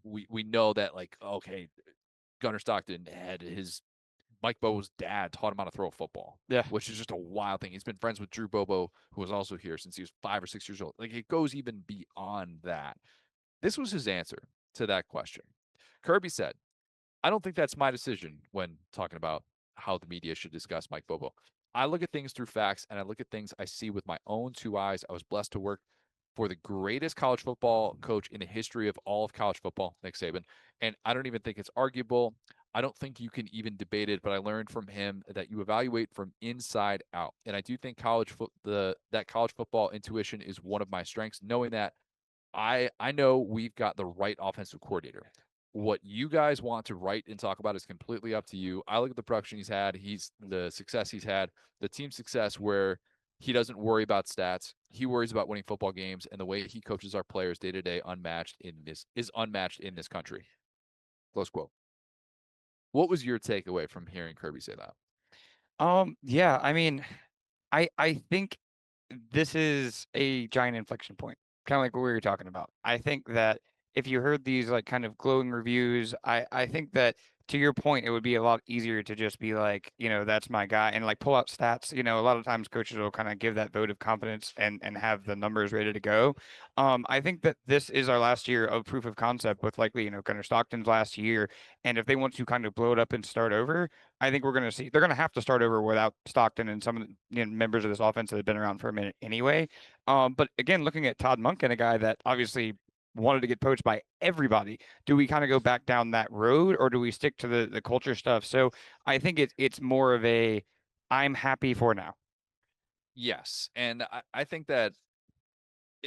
we know that, like, okay, Gunnar Stockton had Mike Bobo's dad taught him how to throw a football. Yeah. Which is just a wild thing. He's been friends with Drew Bobo, who was also here since he was 5 or 6 years old. Like, it goes even beyond that. This was his answer to that question. Kirby said, I don't think that's my decision when talking about how the media should discuss Mike Bobo. I look at things through facts, and I look at things I see with my own 2 eyes. I was blessed to work for the greatest college football coach in the history of all of college football, Nick Saban. And I don't even think it's arguable. I don't think you can even debate it, but I learned from him that you evaluate from inside out. And I do think that college football intuition is one of my strengths, knowing that I know we've got the right offensive coordinator. What you guys want to write and talk about is completely up to you. I look at the production he's had, the success he's had, the team success where he doesn't worry about stats. He worries about winning football games, and the way he coaches our players day to day is unmatched in this country. Close quote. What was your takeaway from hearing Kirby say that? Yeah, I mean, I think this is a giant inflection point, kind of like what we were talking about. I think that if you heard these like kind of glowing reviews, I think that to your point, it would be a lot easier to just be like, that's my guy and like pull out stats. A lot of times coaches will kind of give that vote of confidence and have the numbers ready to go. I think that this is our last year of proof of concept with likely, Gunnar Stockton's last year. And if they want to kind of blow it up and start over, I think we're going to see they're going to have to start over without Stockton and some of the members of this offense that have been around for a minute anyway. But again, looking at Todd Monken, a guy that obviously wanted to get poached by everybody, do we kind of go back down that road or do we stick to the culture stuff? So I think it's more of a I'm happy for now. Yes, and I think that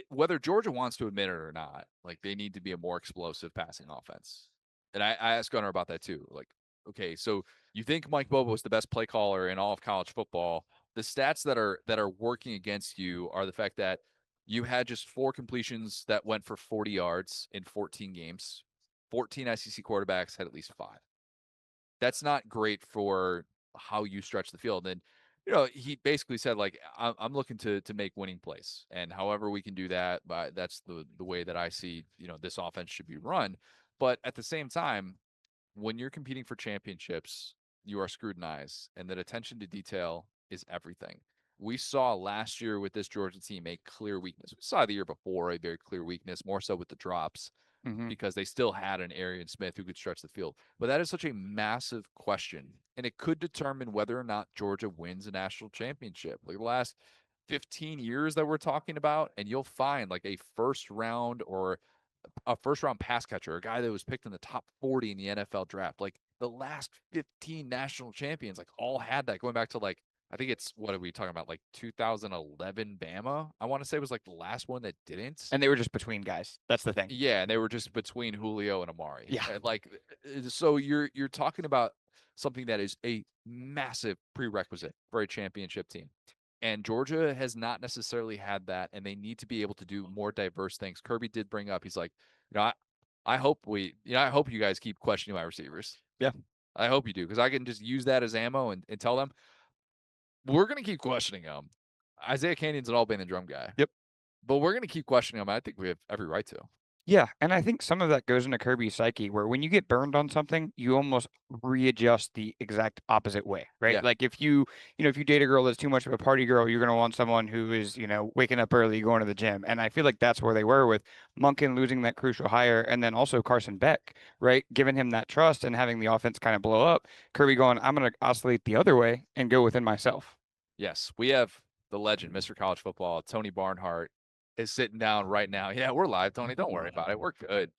whether Georgia wants to admit it or not, like they need to be a more explosive passing offense. And I asked Gunnar about that too. Like, okay, so you think Mike Bobo is the best play caller in all of college football? The stats that are working against you are the fact that you had just 4 completions that went for 40 yards in 14 games. 14 SEC quarterbacks had at least 5. That's not great for how you stretch the field. And he basically said, like, I'm looking to make winning plays, and however we can do that, but that's the way that I see, this offense should be run. But at the same time, when you're competing for championships, you are scrutinized, and that attention to detail is everything. We saw last year with this Georgia team a clear weakness. We saw the year before a very clear weakness, more so with the drops, because they still had an Arian Smith who could stretch the field. But that is such a massive question, and it could determine whether or not Georgia wins a national championship. Like the last 15 years that we're talking about, and you'll find like a first round pass catcher, a guy that was picked in the top 40 in the NFL draft. Like the last 15 national champions, like all had that going back to like I think it's, what are we talking about? Like 2011 Bama, I want to say, was like the last one that didn't. And they were just between guys. That's the thing. Yeah, and they were just between Julio and Amari. Yeah. Like, so you're talking about something that is a massive prerequisite for a championship team. And Georgia has not necessarily had that, and they need to be able to do more diverse things. Kirby did bring up, he's like, I hope I hope you guys keep questioning my receivers. Yeah. I hope you do, because I can just use that as ammo and tell them, we're going to keep questioning them. Isaiah Canyon's an all-band and drum guy. Yep. But we're going to keep questioning him. I think we have every right to. Yeah, and I think some of that goes into Kirby's psyche, where when you get burned on something, you almost readjust the exact opposite way, right? Yeah. Like if you date a girl that's too much of a party girl, you're going to want someone who is, waking up early, going to the gym. And I feel like that's where they were with Monken losing that crucial hire, and then also Carson Beck, right? Giving him that trust and having the offense kind of blow up. Kirby going, I'm going to oscillate the other way and go within myself. Yes, we have the legend, Mr. College Football, Tony Barnhart, is sitting down right now. Yeah, we're live, Tony. Don't worry about it. We're good.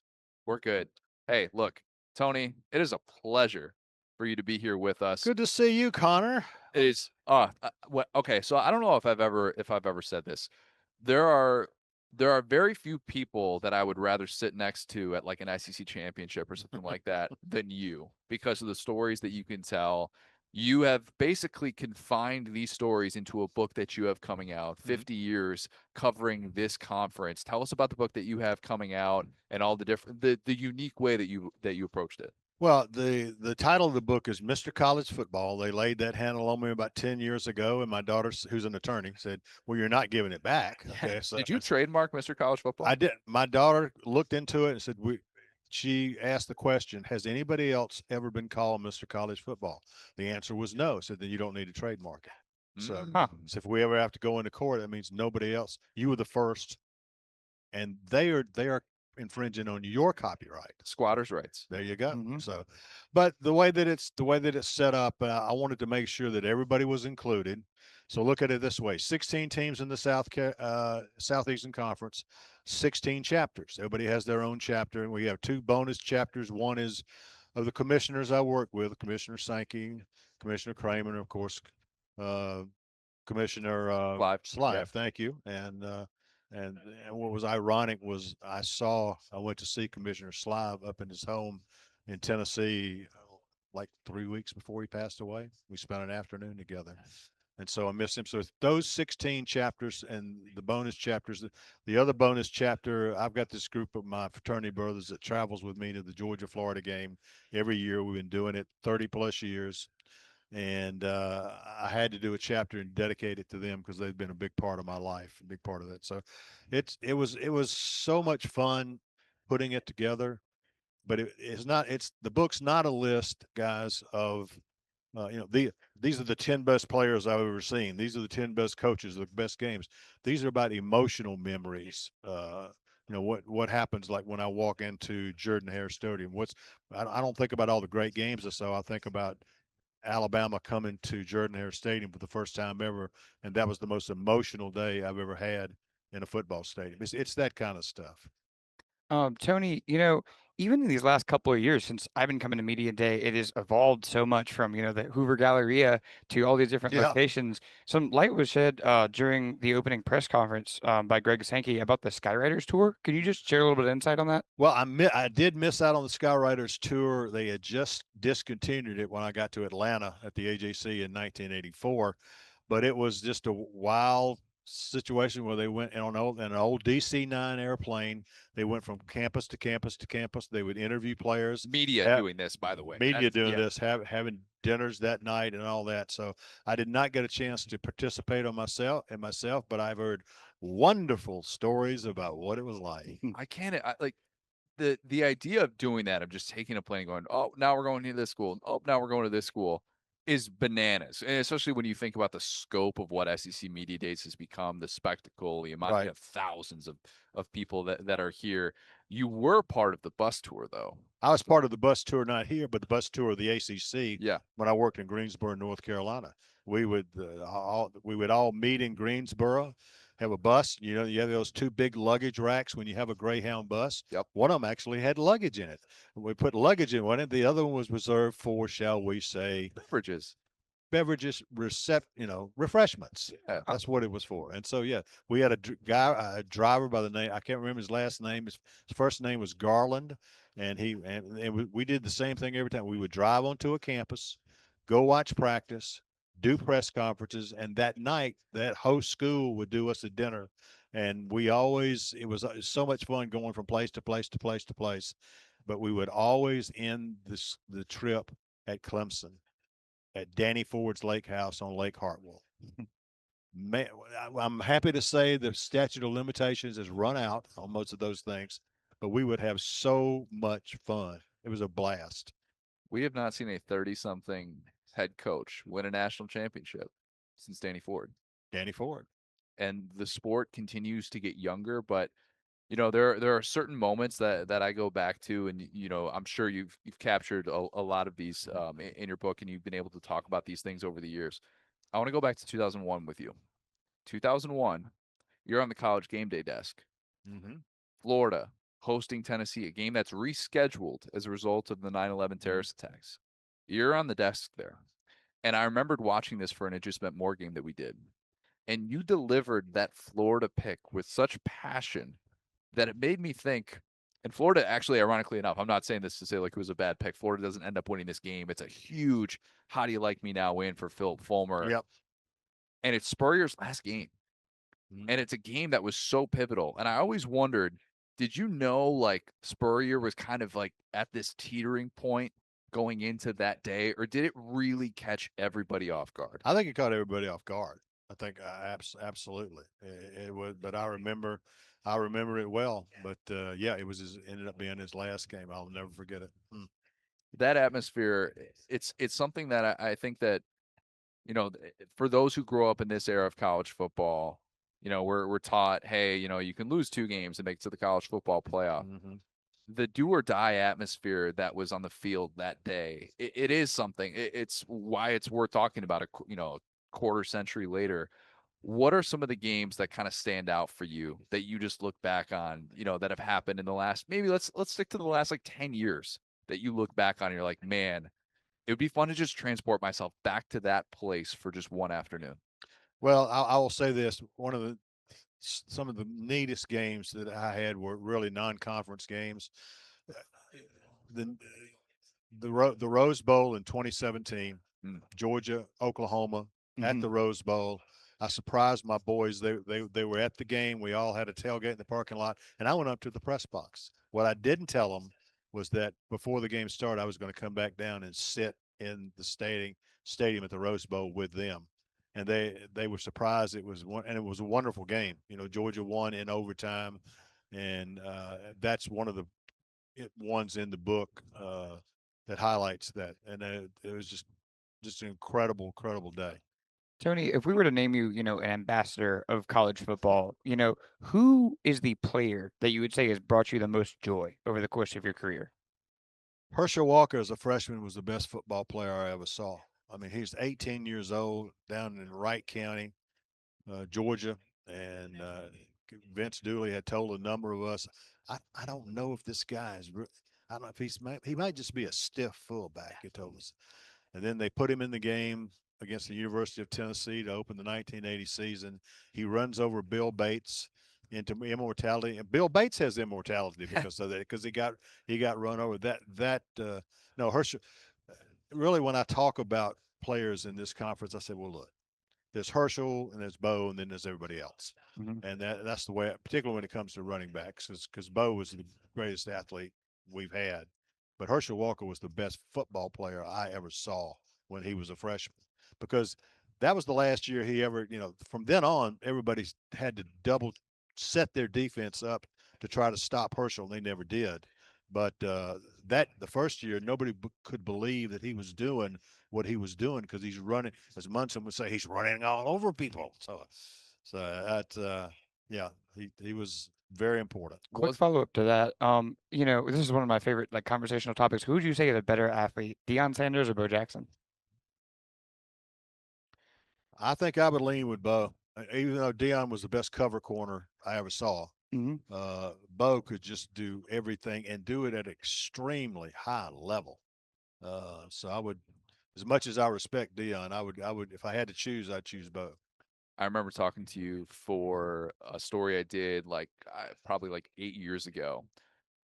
We're good. Hey, look, Tony, it is a pleasure for you to be here with us. Good to see you, Connor. It is. Okay. So I don't know if I've ever said this. There are very few people that I would rather sit next to at like an SEC championship or something like that than you, because of the stories that you can tell. You have basically confined these stories into a book that you have coming out, 50 years covering this conference. Tell us about the book that you have coming out and all the different, the unique way that you approached it. Well, the title of the book is Mr. College Football. They laid that handle on me about 10 years ago, and my daughter, who's an attorney, said, well, you're not giving it back. Okay, so Did you trademark Mr. College Football? I did. My daughter looked into it and said, she asked the question, has anybody else ever been called Mr. College Football? The answer was no. So then you don't need to trademark it. So, so if we ever have to go into court, that means nobody else. You were the first, and they are infringing on your copyright. Squatters' rights. There you go. So, but the way that it's set up, I wanted to make sure that everybody was included. So look at it this way: 16 teams in the Southeastern Conference, 16 chapters. Everybody has their own chapter, and we have 2 bonus chapters. One is of the commissioners I work with, Commissioner Sankey, Commissioner Kramer, and of course, Commissioner Slive. Yeah. Thank you. And what was ironic was I went to see Commissioner Slive up in his home in Tennessee like 3 weeks before he passed away. We spent an afternoon together. And so I missed him. So those 16 chapters and the bonus chapters, the other bonus chapter, I've got this group of my fraternity brothers that travels with me to the Georgia-Florida game every year. We've been doing it 30 plus years. And I had to do a chapter and dedicate it to them because they've been a big part of my life, a big part of that. So it was so much fun putting it together, but the book's not a list, guys, of these are the 10 best players I've ever seen. These are the 10 best coaches, the best games. These are about emotional memories. What happens like when I walk into Jordan-Hare Stadium. I don't think about all the great games I saw. I think about Alabama coming to Jordan-Hare Stadium for the first time ever, and that was the most emotional day I've ever had in a football stadium. It's that kind of stuff. Tony, even in these last couple of years since I've been coming to Media Day, it has evolved so much from, the Hoover Galleria to all these different locations. Some light was shed during the opening press conference by Greg Sankey about the Skyriders tour. Can you just share a little bit of insight on that? Well, I did miss out on the Skyriders tour. They had just discontinued it when I got to Atlanta at the AJC in 1984, but it was just a wild situation where they went on an old DC-9 airplane. They went from campus to campus to campus. They would interview players. Media doing this, by the way. Media doing this, having dinners that night and all that. So I did not get a chance to participate myself, but I've heard wonderful stories about what it was like. The idea of doing that, of just taking a plane and going, oh, now we're going to this school. Oh, now we're going to this school, is bananas. And especially when you think about the scope of what SEC Media Days has become, the spectacle, the amount of thousands of people that are here. You were part of the bus tour, though. I was part of the bus tour, not here, but the bus tour of the ACC. Yeah. When I worked in Greensboro, North Carolina, we would all meet in Greensboro, have a bus. You have those 2 big luggage racks when you have a Greyhound bus. Yep. One of them actually had luggage in it. We put luggage in one, and the other one was reserved for, shall we say, beverages. beverages, refreshments. Yeah. That's what it was for. And so, yeah, we had a driver by the name, I can't remember his last name. His first name was Garland. And we did the same thing every time. We would drive onto a campus, go watch practice, do press conferences. And that night, that host school would do us a dinner. And it was so much fun going from place to place to place to place. But we would always end the trip at Clemson, at Danny Ford's Lake House on Lake Hartwell. Man, I'm happy to say the statute of limitations has run out on most of those things, but we would have so much fun. It was a blast. We have not seen a 30-something head coach win a national championship since Danny Ford. Danny Ford. And the sport continues to get younger, but there are certain moments that I go back to, and I'm sure you've captured a lot of these in your book, and you've been able to talk about these things over the years. I want to go back to 2001 with you. 2001, you're on the college game day desk. Mm-hmm. Florida hosting Tennessee, a game that's rescheduled as a result of the 9/11 terrorist attacks. You're on the desk there. And I remembered watching this for an It Just Meant More game that we did. And you delivered that Florida pick with such passion that it made me think, and Florida, actually, ironically enough, I'm not saying this to say like it was a bad pick. Florida doesn't end up winning this game. It's a huge "how do you like me now" win for Phil Fulmer. Yep. And it's Spurrier's last game. Mm-hmm. And it's a game that was so pivotal. And I always wondered, did you know like Spurrier was kind of like at this teetering point going into that day, or did it really catch everybody off guard? I think it caught everybody off guard. I think absolutely it was, but I remember it well. But yeah, ended up being his last game. I'll never forget it. That atmosphere, it's something that I think that for those who grow up in this era of college football, we're taught, hey, you can lose 2 games and make it to the college football playoff. Mm-hmm. The do or die atmosphere that was on the field that day, it is something. It's why it's worth talking about a quarter century later. What are some of the games that kind of stand out for you that you just look back on, that have happened in the last, maybe let's stick to the last like 10 years that you look back on and you're like, man, it would be fun to just transport myself back to that place for just one afternoon. Well, I will say this: some of the neatest games that I had were really non-conference games. The the Rose Bowl in 2017, Georgia, Oklahoma, at the Rose Bowl. I surprised my boys. They were at the game. We all had a tailgate in the parking lot, and I went up to the press box. What I didn't tell them was that before the game started, I was going to come back down and sit in the stadium at the Rose Bowl with them. And they were surprised. It was a wonderful game. Georgia won in overtime, and that's one of the ones in the book that highlights that. And it was just an incredible day. Tony, if we were to name you, an ambassador of college football, who is the player that you would say has brought you the most joy over the course of your career? Herschel Walker, as a freshman, was the best football player I ever saw. I mean, he's 18 years old, down in Wright County, Georgia, and Vince Dooley had told a number of us, I don't know if this guy is. I don't know if he might just be a stiff fullback. He told us, and then they put him in the game against the University of Tennessee to open the 1980 season. He runs over Bill Bates into immortality, and Bill Bates has immortality because of that, because he got run over. No, Herschel. Really, when I talk about players in this conference, I say, well, look, there's Herschel and there's Bo, and then there's everybody else. Mm-hmm. And that's the way, particularly when it comes to running backs, because Bo was the greatest athlete we've had. But Herschel Walker was the best football player I ever saw when he was a freshman, because that was the last year he ever, from then on, everybody had to double set their defense up to try to stop Herschel, and they never did. But the first year, nobody could believe that he was doing what he was doing, because he's running, as Munson would say, he's running all over people. So that, yeah, he was very important. Quick follow-up to that. This is one of my favorite conversational topics. Who would you say is a better athlete, Deion Sanders or Bo Jackson? I think I would lean with Bo, even though Deion was the best cover corner I ever saw. Mm-hmm. Bo could just do everything and do it at extremely high level. So as much as I respect Dion, I would if I had to choose, I'd choose both. I remember talking to you for a story I did probably like 8 years ago,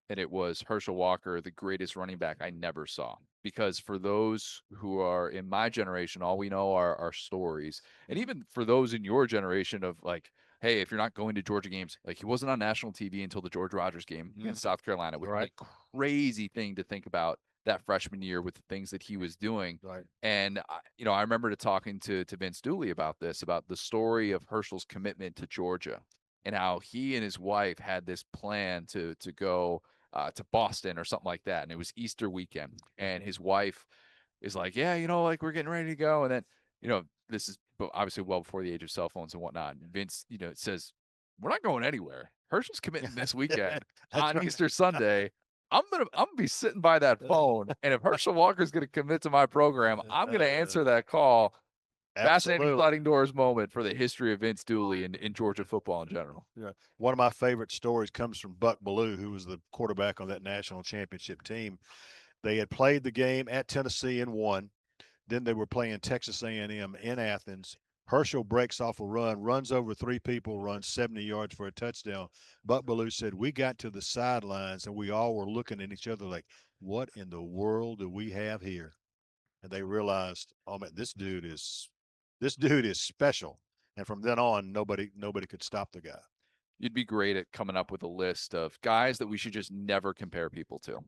and it was Herschel Walker, the greatest running back I never saw. Because for those who are in my generation, all we know are stories. And even for those in your generation of like, hey, if you're not going to Georgia games, like he wasn't on national TV until the George Rogers game against South Carolina, which was a crazy thing to think about that freshman year with the things that he was doing. Right. And I remember talking to Vince Dooley about this, about the story of Herschel's commitment to Georgia and how he and his wife had this plan to go to Boston or something like that. And it was Easter weekend. And his wife is like, yeah, like we're getting ready to go. And then, this is obviously well before the age of cell phones and whatnot. And Vince, says, we're not going anywhere. Herschel's committing this weekend on Easter Sunday. I'm gonna be sitting by that phone. And if Herschel Walker's gonna commit to my program, I'm gonna answer that call. Fascinating sliding doors moment for the history of Vince Dooley in Georgia football in general. Yeah. One of my favorite stories comes from Buck Bellew, who was the quarterback on that national championship team. They had played the game at Tennessee and won. Then they were playing Texas A&M in Athens. Herschel breaks off a run, runs over 3 people, runs 70 yards for a touchdown. Buck Bellew said, we got to the sidelines and we all were looking at each other like, what in the world do we have here? And they realized, oh man, this dude is special. And from then on, nobody could stop the guy. You'd be great at coming up with a list of guys that we should just never compare people to.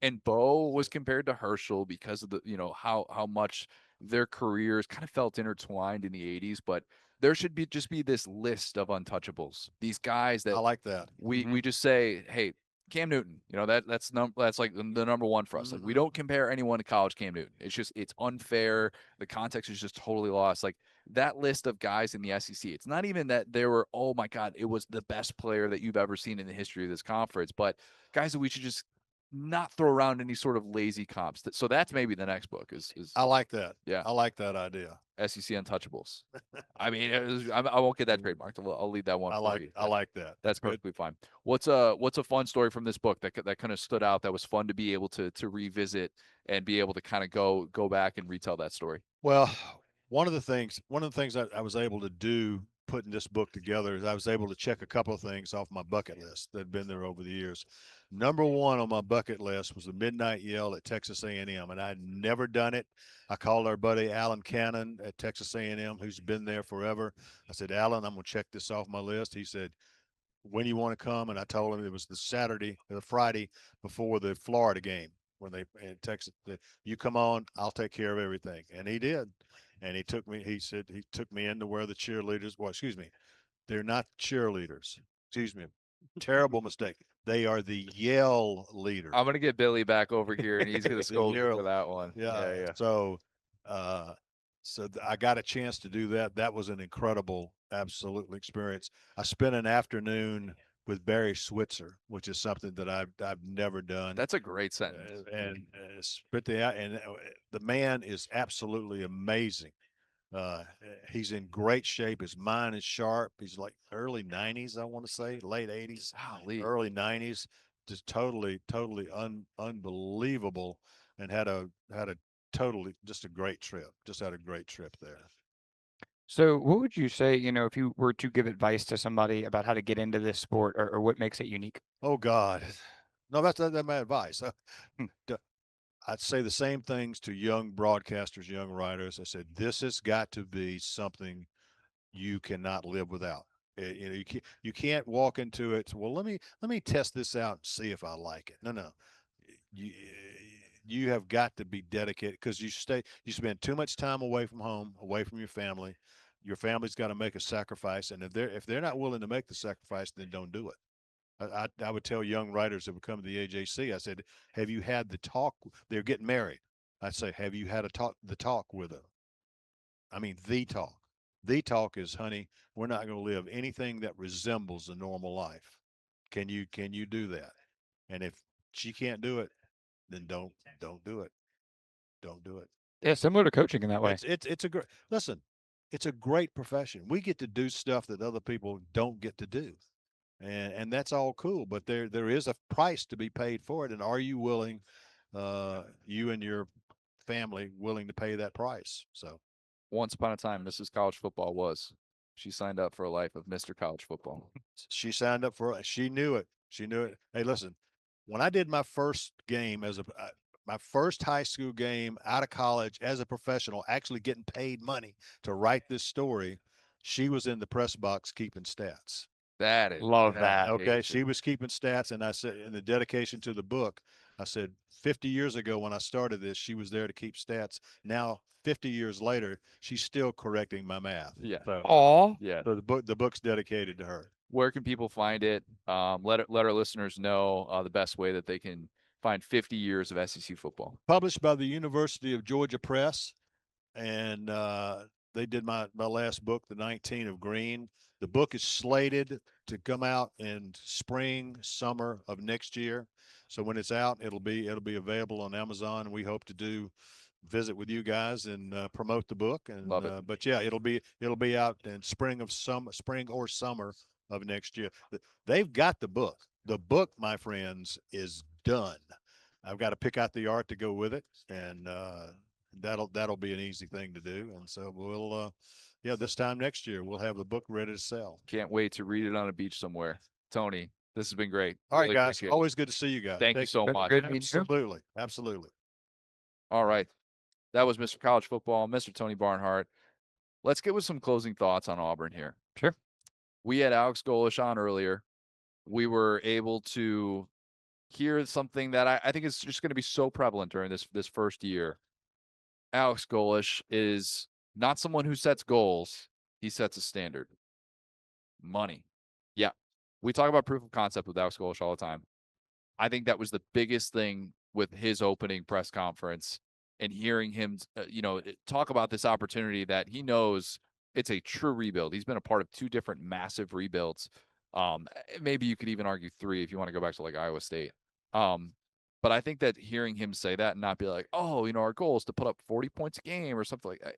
And Bo was compared to Herschel because of the, how much their careers kind of felt intertwined in the 80s, but there should just be this list of untouchables. These guys that I like that. We just say, hey, Cam Newton, that's like the number one for us. Like we don't compare anyone to college Cam Newton. It's unfair. The context is just totally lost. Like that list of guys in the SEC. It's not even that they were, oh my God, it was the best player that you've ever seen in the history of this conference, but guys that we should just not throw around any sort of lazy comps. So that's maybe the next book is I like that. Yeah. I like that idea. SEC Untouchables. I mean, I won't get that trademarked. I'll leave that one for you. I like that. That's perfectly fine. What's a fun story from this book that kind of stood out that was fun to be able to revisit and be able to kind of go back and retell that story? Well, one of the things that I was able to do putting this book together is I was able to check a couple of things off my bucket list that had been there over the years. Number one on my bucket list was the midnight yell at Texas A&M, and I'd never done it. I called our buddy Alan Cannon at Texas A&M, who's been there forever. I said, Alan, I'm going to check this off my list. He said, when do you want to come? And I told him it was the Friday before the Florida game when they in Texas. You come on, I'll take care of everything. And he did. And he took me in to where the cheerleaders, well, excuse me, they're not cheerleaders. Excuse me. Terrible mistake. They are the yell leaders. I'm gonna get Billy back over here, and he's gonna scold you for that one. Yeah. So, I got a chance to do that. That was an incredible, absolutely experience. I spent an afternoon with Barry Switzer, which is something that I've never done. That's a great sentence. And the man is absolutely amazing. He's in great shape. His mind is sharp. He's like early 90s, I want to say, late 80s, early 90s. Just totally unbelievable, and had a totally just a great trip. Just had a great trip there. So what would you say, if you were to give advice to somebody about how to get into this sport or what makes it unique? Oh God, no, that's my advice. I'd say the same things to young broadcasters, young writers. I said, this has got to be something you cannot live without. You can't walk into it. Well, let me test this out and see if I like it. No. You have got to be dedicated because you spend too much time away from home, away from your family. Your family's got to make a sacrifice, and if they're not willing to make the sacrifice, then don't do it. I would tell young writers that would come to the AJC, I said, have you had the talk? They're getting married. I'd say, have you had the talk with them? I mean, the talk. The talk is, honey, we're not going to live anything that resembles a normal life. Can you do that? And if she can't do it, then don't do it. Don't do it. Yeah, similar to coaching in that way. It's a great listen. It's a great profession. We get to do stuff that other people don't get to do. And that's all cool, but there is a price to be paid for it. And are you willing, you and your family willing to pay that price. So Once upon a time, Mrs. College Football was. She signed up for a life of Mr. College Football. she signed up for it. She knew it. She knew it. Hey, listen, when I did my first game my first high school game out of college as a professional, actually getting paid money to write this story, she was in the press box keeping stats. That is Love that. Okay, she was keeping stats, and I said, in the dedication to the book, I said, 50 years ago when I started this, she was there to keep stats. Now, 50 years later, she's still correcting my math. Yeah. So, Aw. Yeah. so the book's dedicated to her. Where can people find it? Let our listeners know the best way that they can find 50 years of SEC football. Published by the University of Georgia Press, and they did my last book, The 19 of Green. The book is slated to come out in spring, summer of next year. So when it's out, it'll be available on Amazon. We hope to visit with you guys and promote the book. And Love it. but yeah, it'll be out in spring or summer of next year. They've got the book. The book, my friends, is done. I've got to pick out the art to go with it, and that'll be an easy thing to do. And so we'll this time next year we'll have the book ready to sell. Can't wait to read it on a beach somewhere. Tony, this has been great. All right, Really guys. appreciate it. Always good to see you guys. Thank you so much. Good meeting you. Absolutely. All right. That was Mr. College Football, Mr. Tony Barnhart. Let's get with some closing thoughts on Auburn here. Sure. We had Alex Golish on earlier. We were able to hear something that I think is just going to be so prevalent during this first year. Alex Golish is not someone who sets goals. He sets a standard. Money. Yeah. We talk about proof of concept with Alex Golish all the time. I think that was the biggest thing with his opening press conference, and hearing him, talk about this opportunity that he knows it's a true rebuild. He's been a part of 2 different massive rebuilds. Maybe you could even argue 3 if you want to go back to like Iowa State. But I think that hearing him say that and not be like, oh, our goal is to put up 40 points a game or something like that.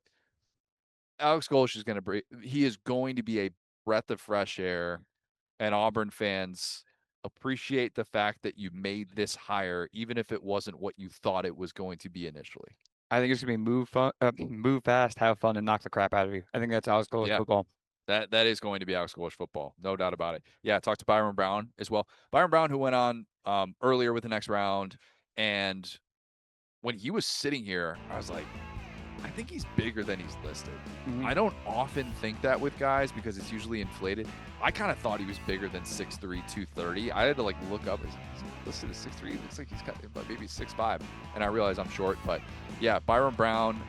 Alex Golish is going to be a breath of fresh air, and Auburn fans appreciate the fact that you made this hire, even if it wasn't what you thought it was going to be initially. I think it's gonna be move fast, have fun, and knock the crap out of you. I think that's Alex Golish football. That is going to be Alex Golish football, no doubt about it. Yeah, I talked to Byron Brown as well. Byron Brown, who went on earlier with the next round, and when he was sitting here, I was like, I think he's bigger than he's listed. Mhm. I don't often think that with guys because it's usually inflated. I kind of thought he was bigger than 6'3", 230. I had to look up. He's listed as 6'3". It looks like he's got maybe 6'5", and I realize I'm short. But yeah, Byron Brown.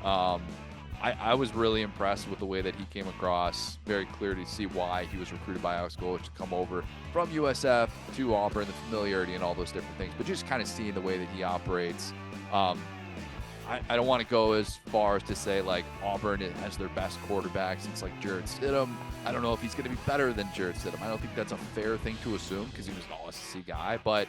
I was really impressed with the way that he came across. Very clear to see why he was recruited by Alex Golish to come over from USF to Auburn, the familiarity and all those different things. But just kind of seeing the way that he operates. I don't want to go as far as to say Auburn has their best quarterback since Jarrett Stidham. I don't know if he's going to be better than Jarrett Stidham. I don't think that's a fair thing to assume because he was an all-SEC guy. But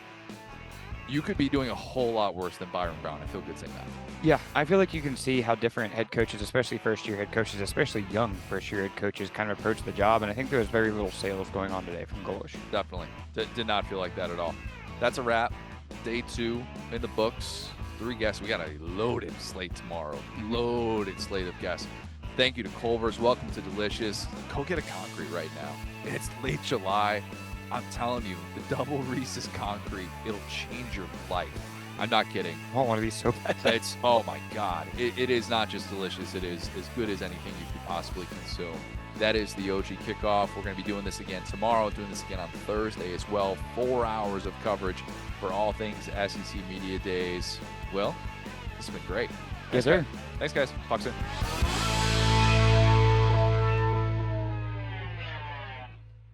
you could be doing a whole lot worse than Byron Brown. I feel good saying that. Yeah, I feel like you can see how different head coaches, especially first-year head coaches, especially young first-year head coaches, kind of approach the job. And I think there was very little sales going on today from Golish. Definitely. Did not feel like that at all. That's a wrap. Day 2 in the books. 3 guests. We got a loaded slate tomorrow. Loaded slate of guests. Thank you to Culver's. Welcome to Delicious. Go get a concrete right now. It's late July. I'm telling you, the double Reese's concrete, it'll change your life. I'm not kidding. I want one of these so bad. Oh my God. It is not just delicious. It is as good as anything you could possibly consume. That is the OG Kickoff. We're going to be doing this again tomorrow, doing this again on Thursday as well. 4 hours of coverage for all things SEC Media Days. Will, this has been great. Yes, sir. Thanks, guys. Talk soon.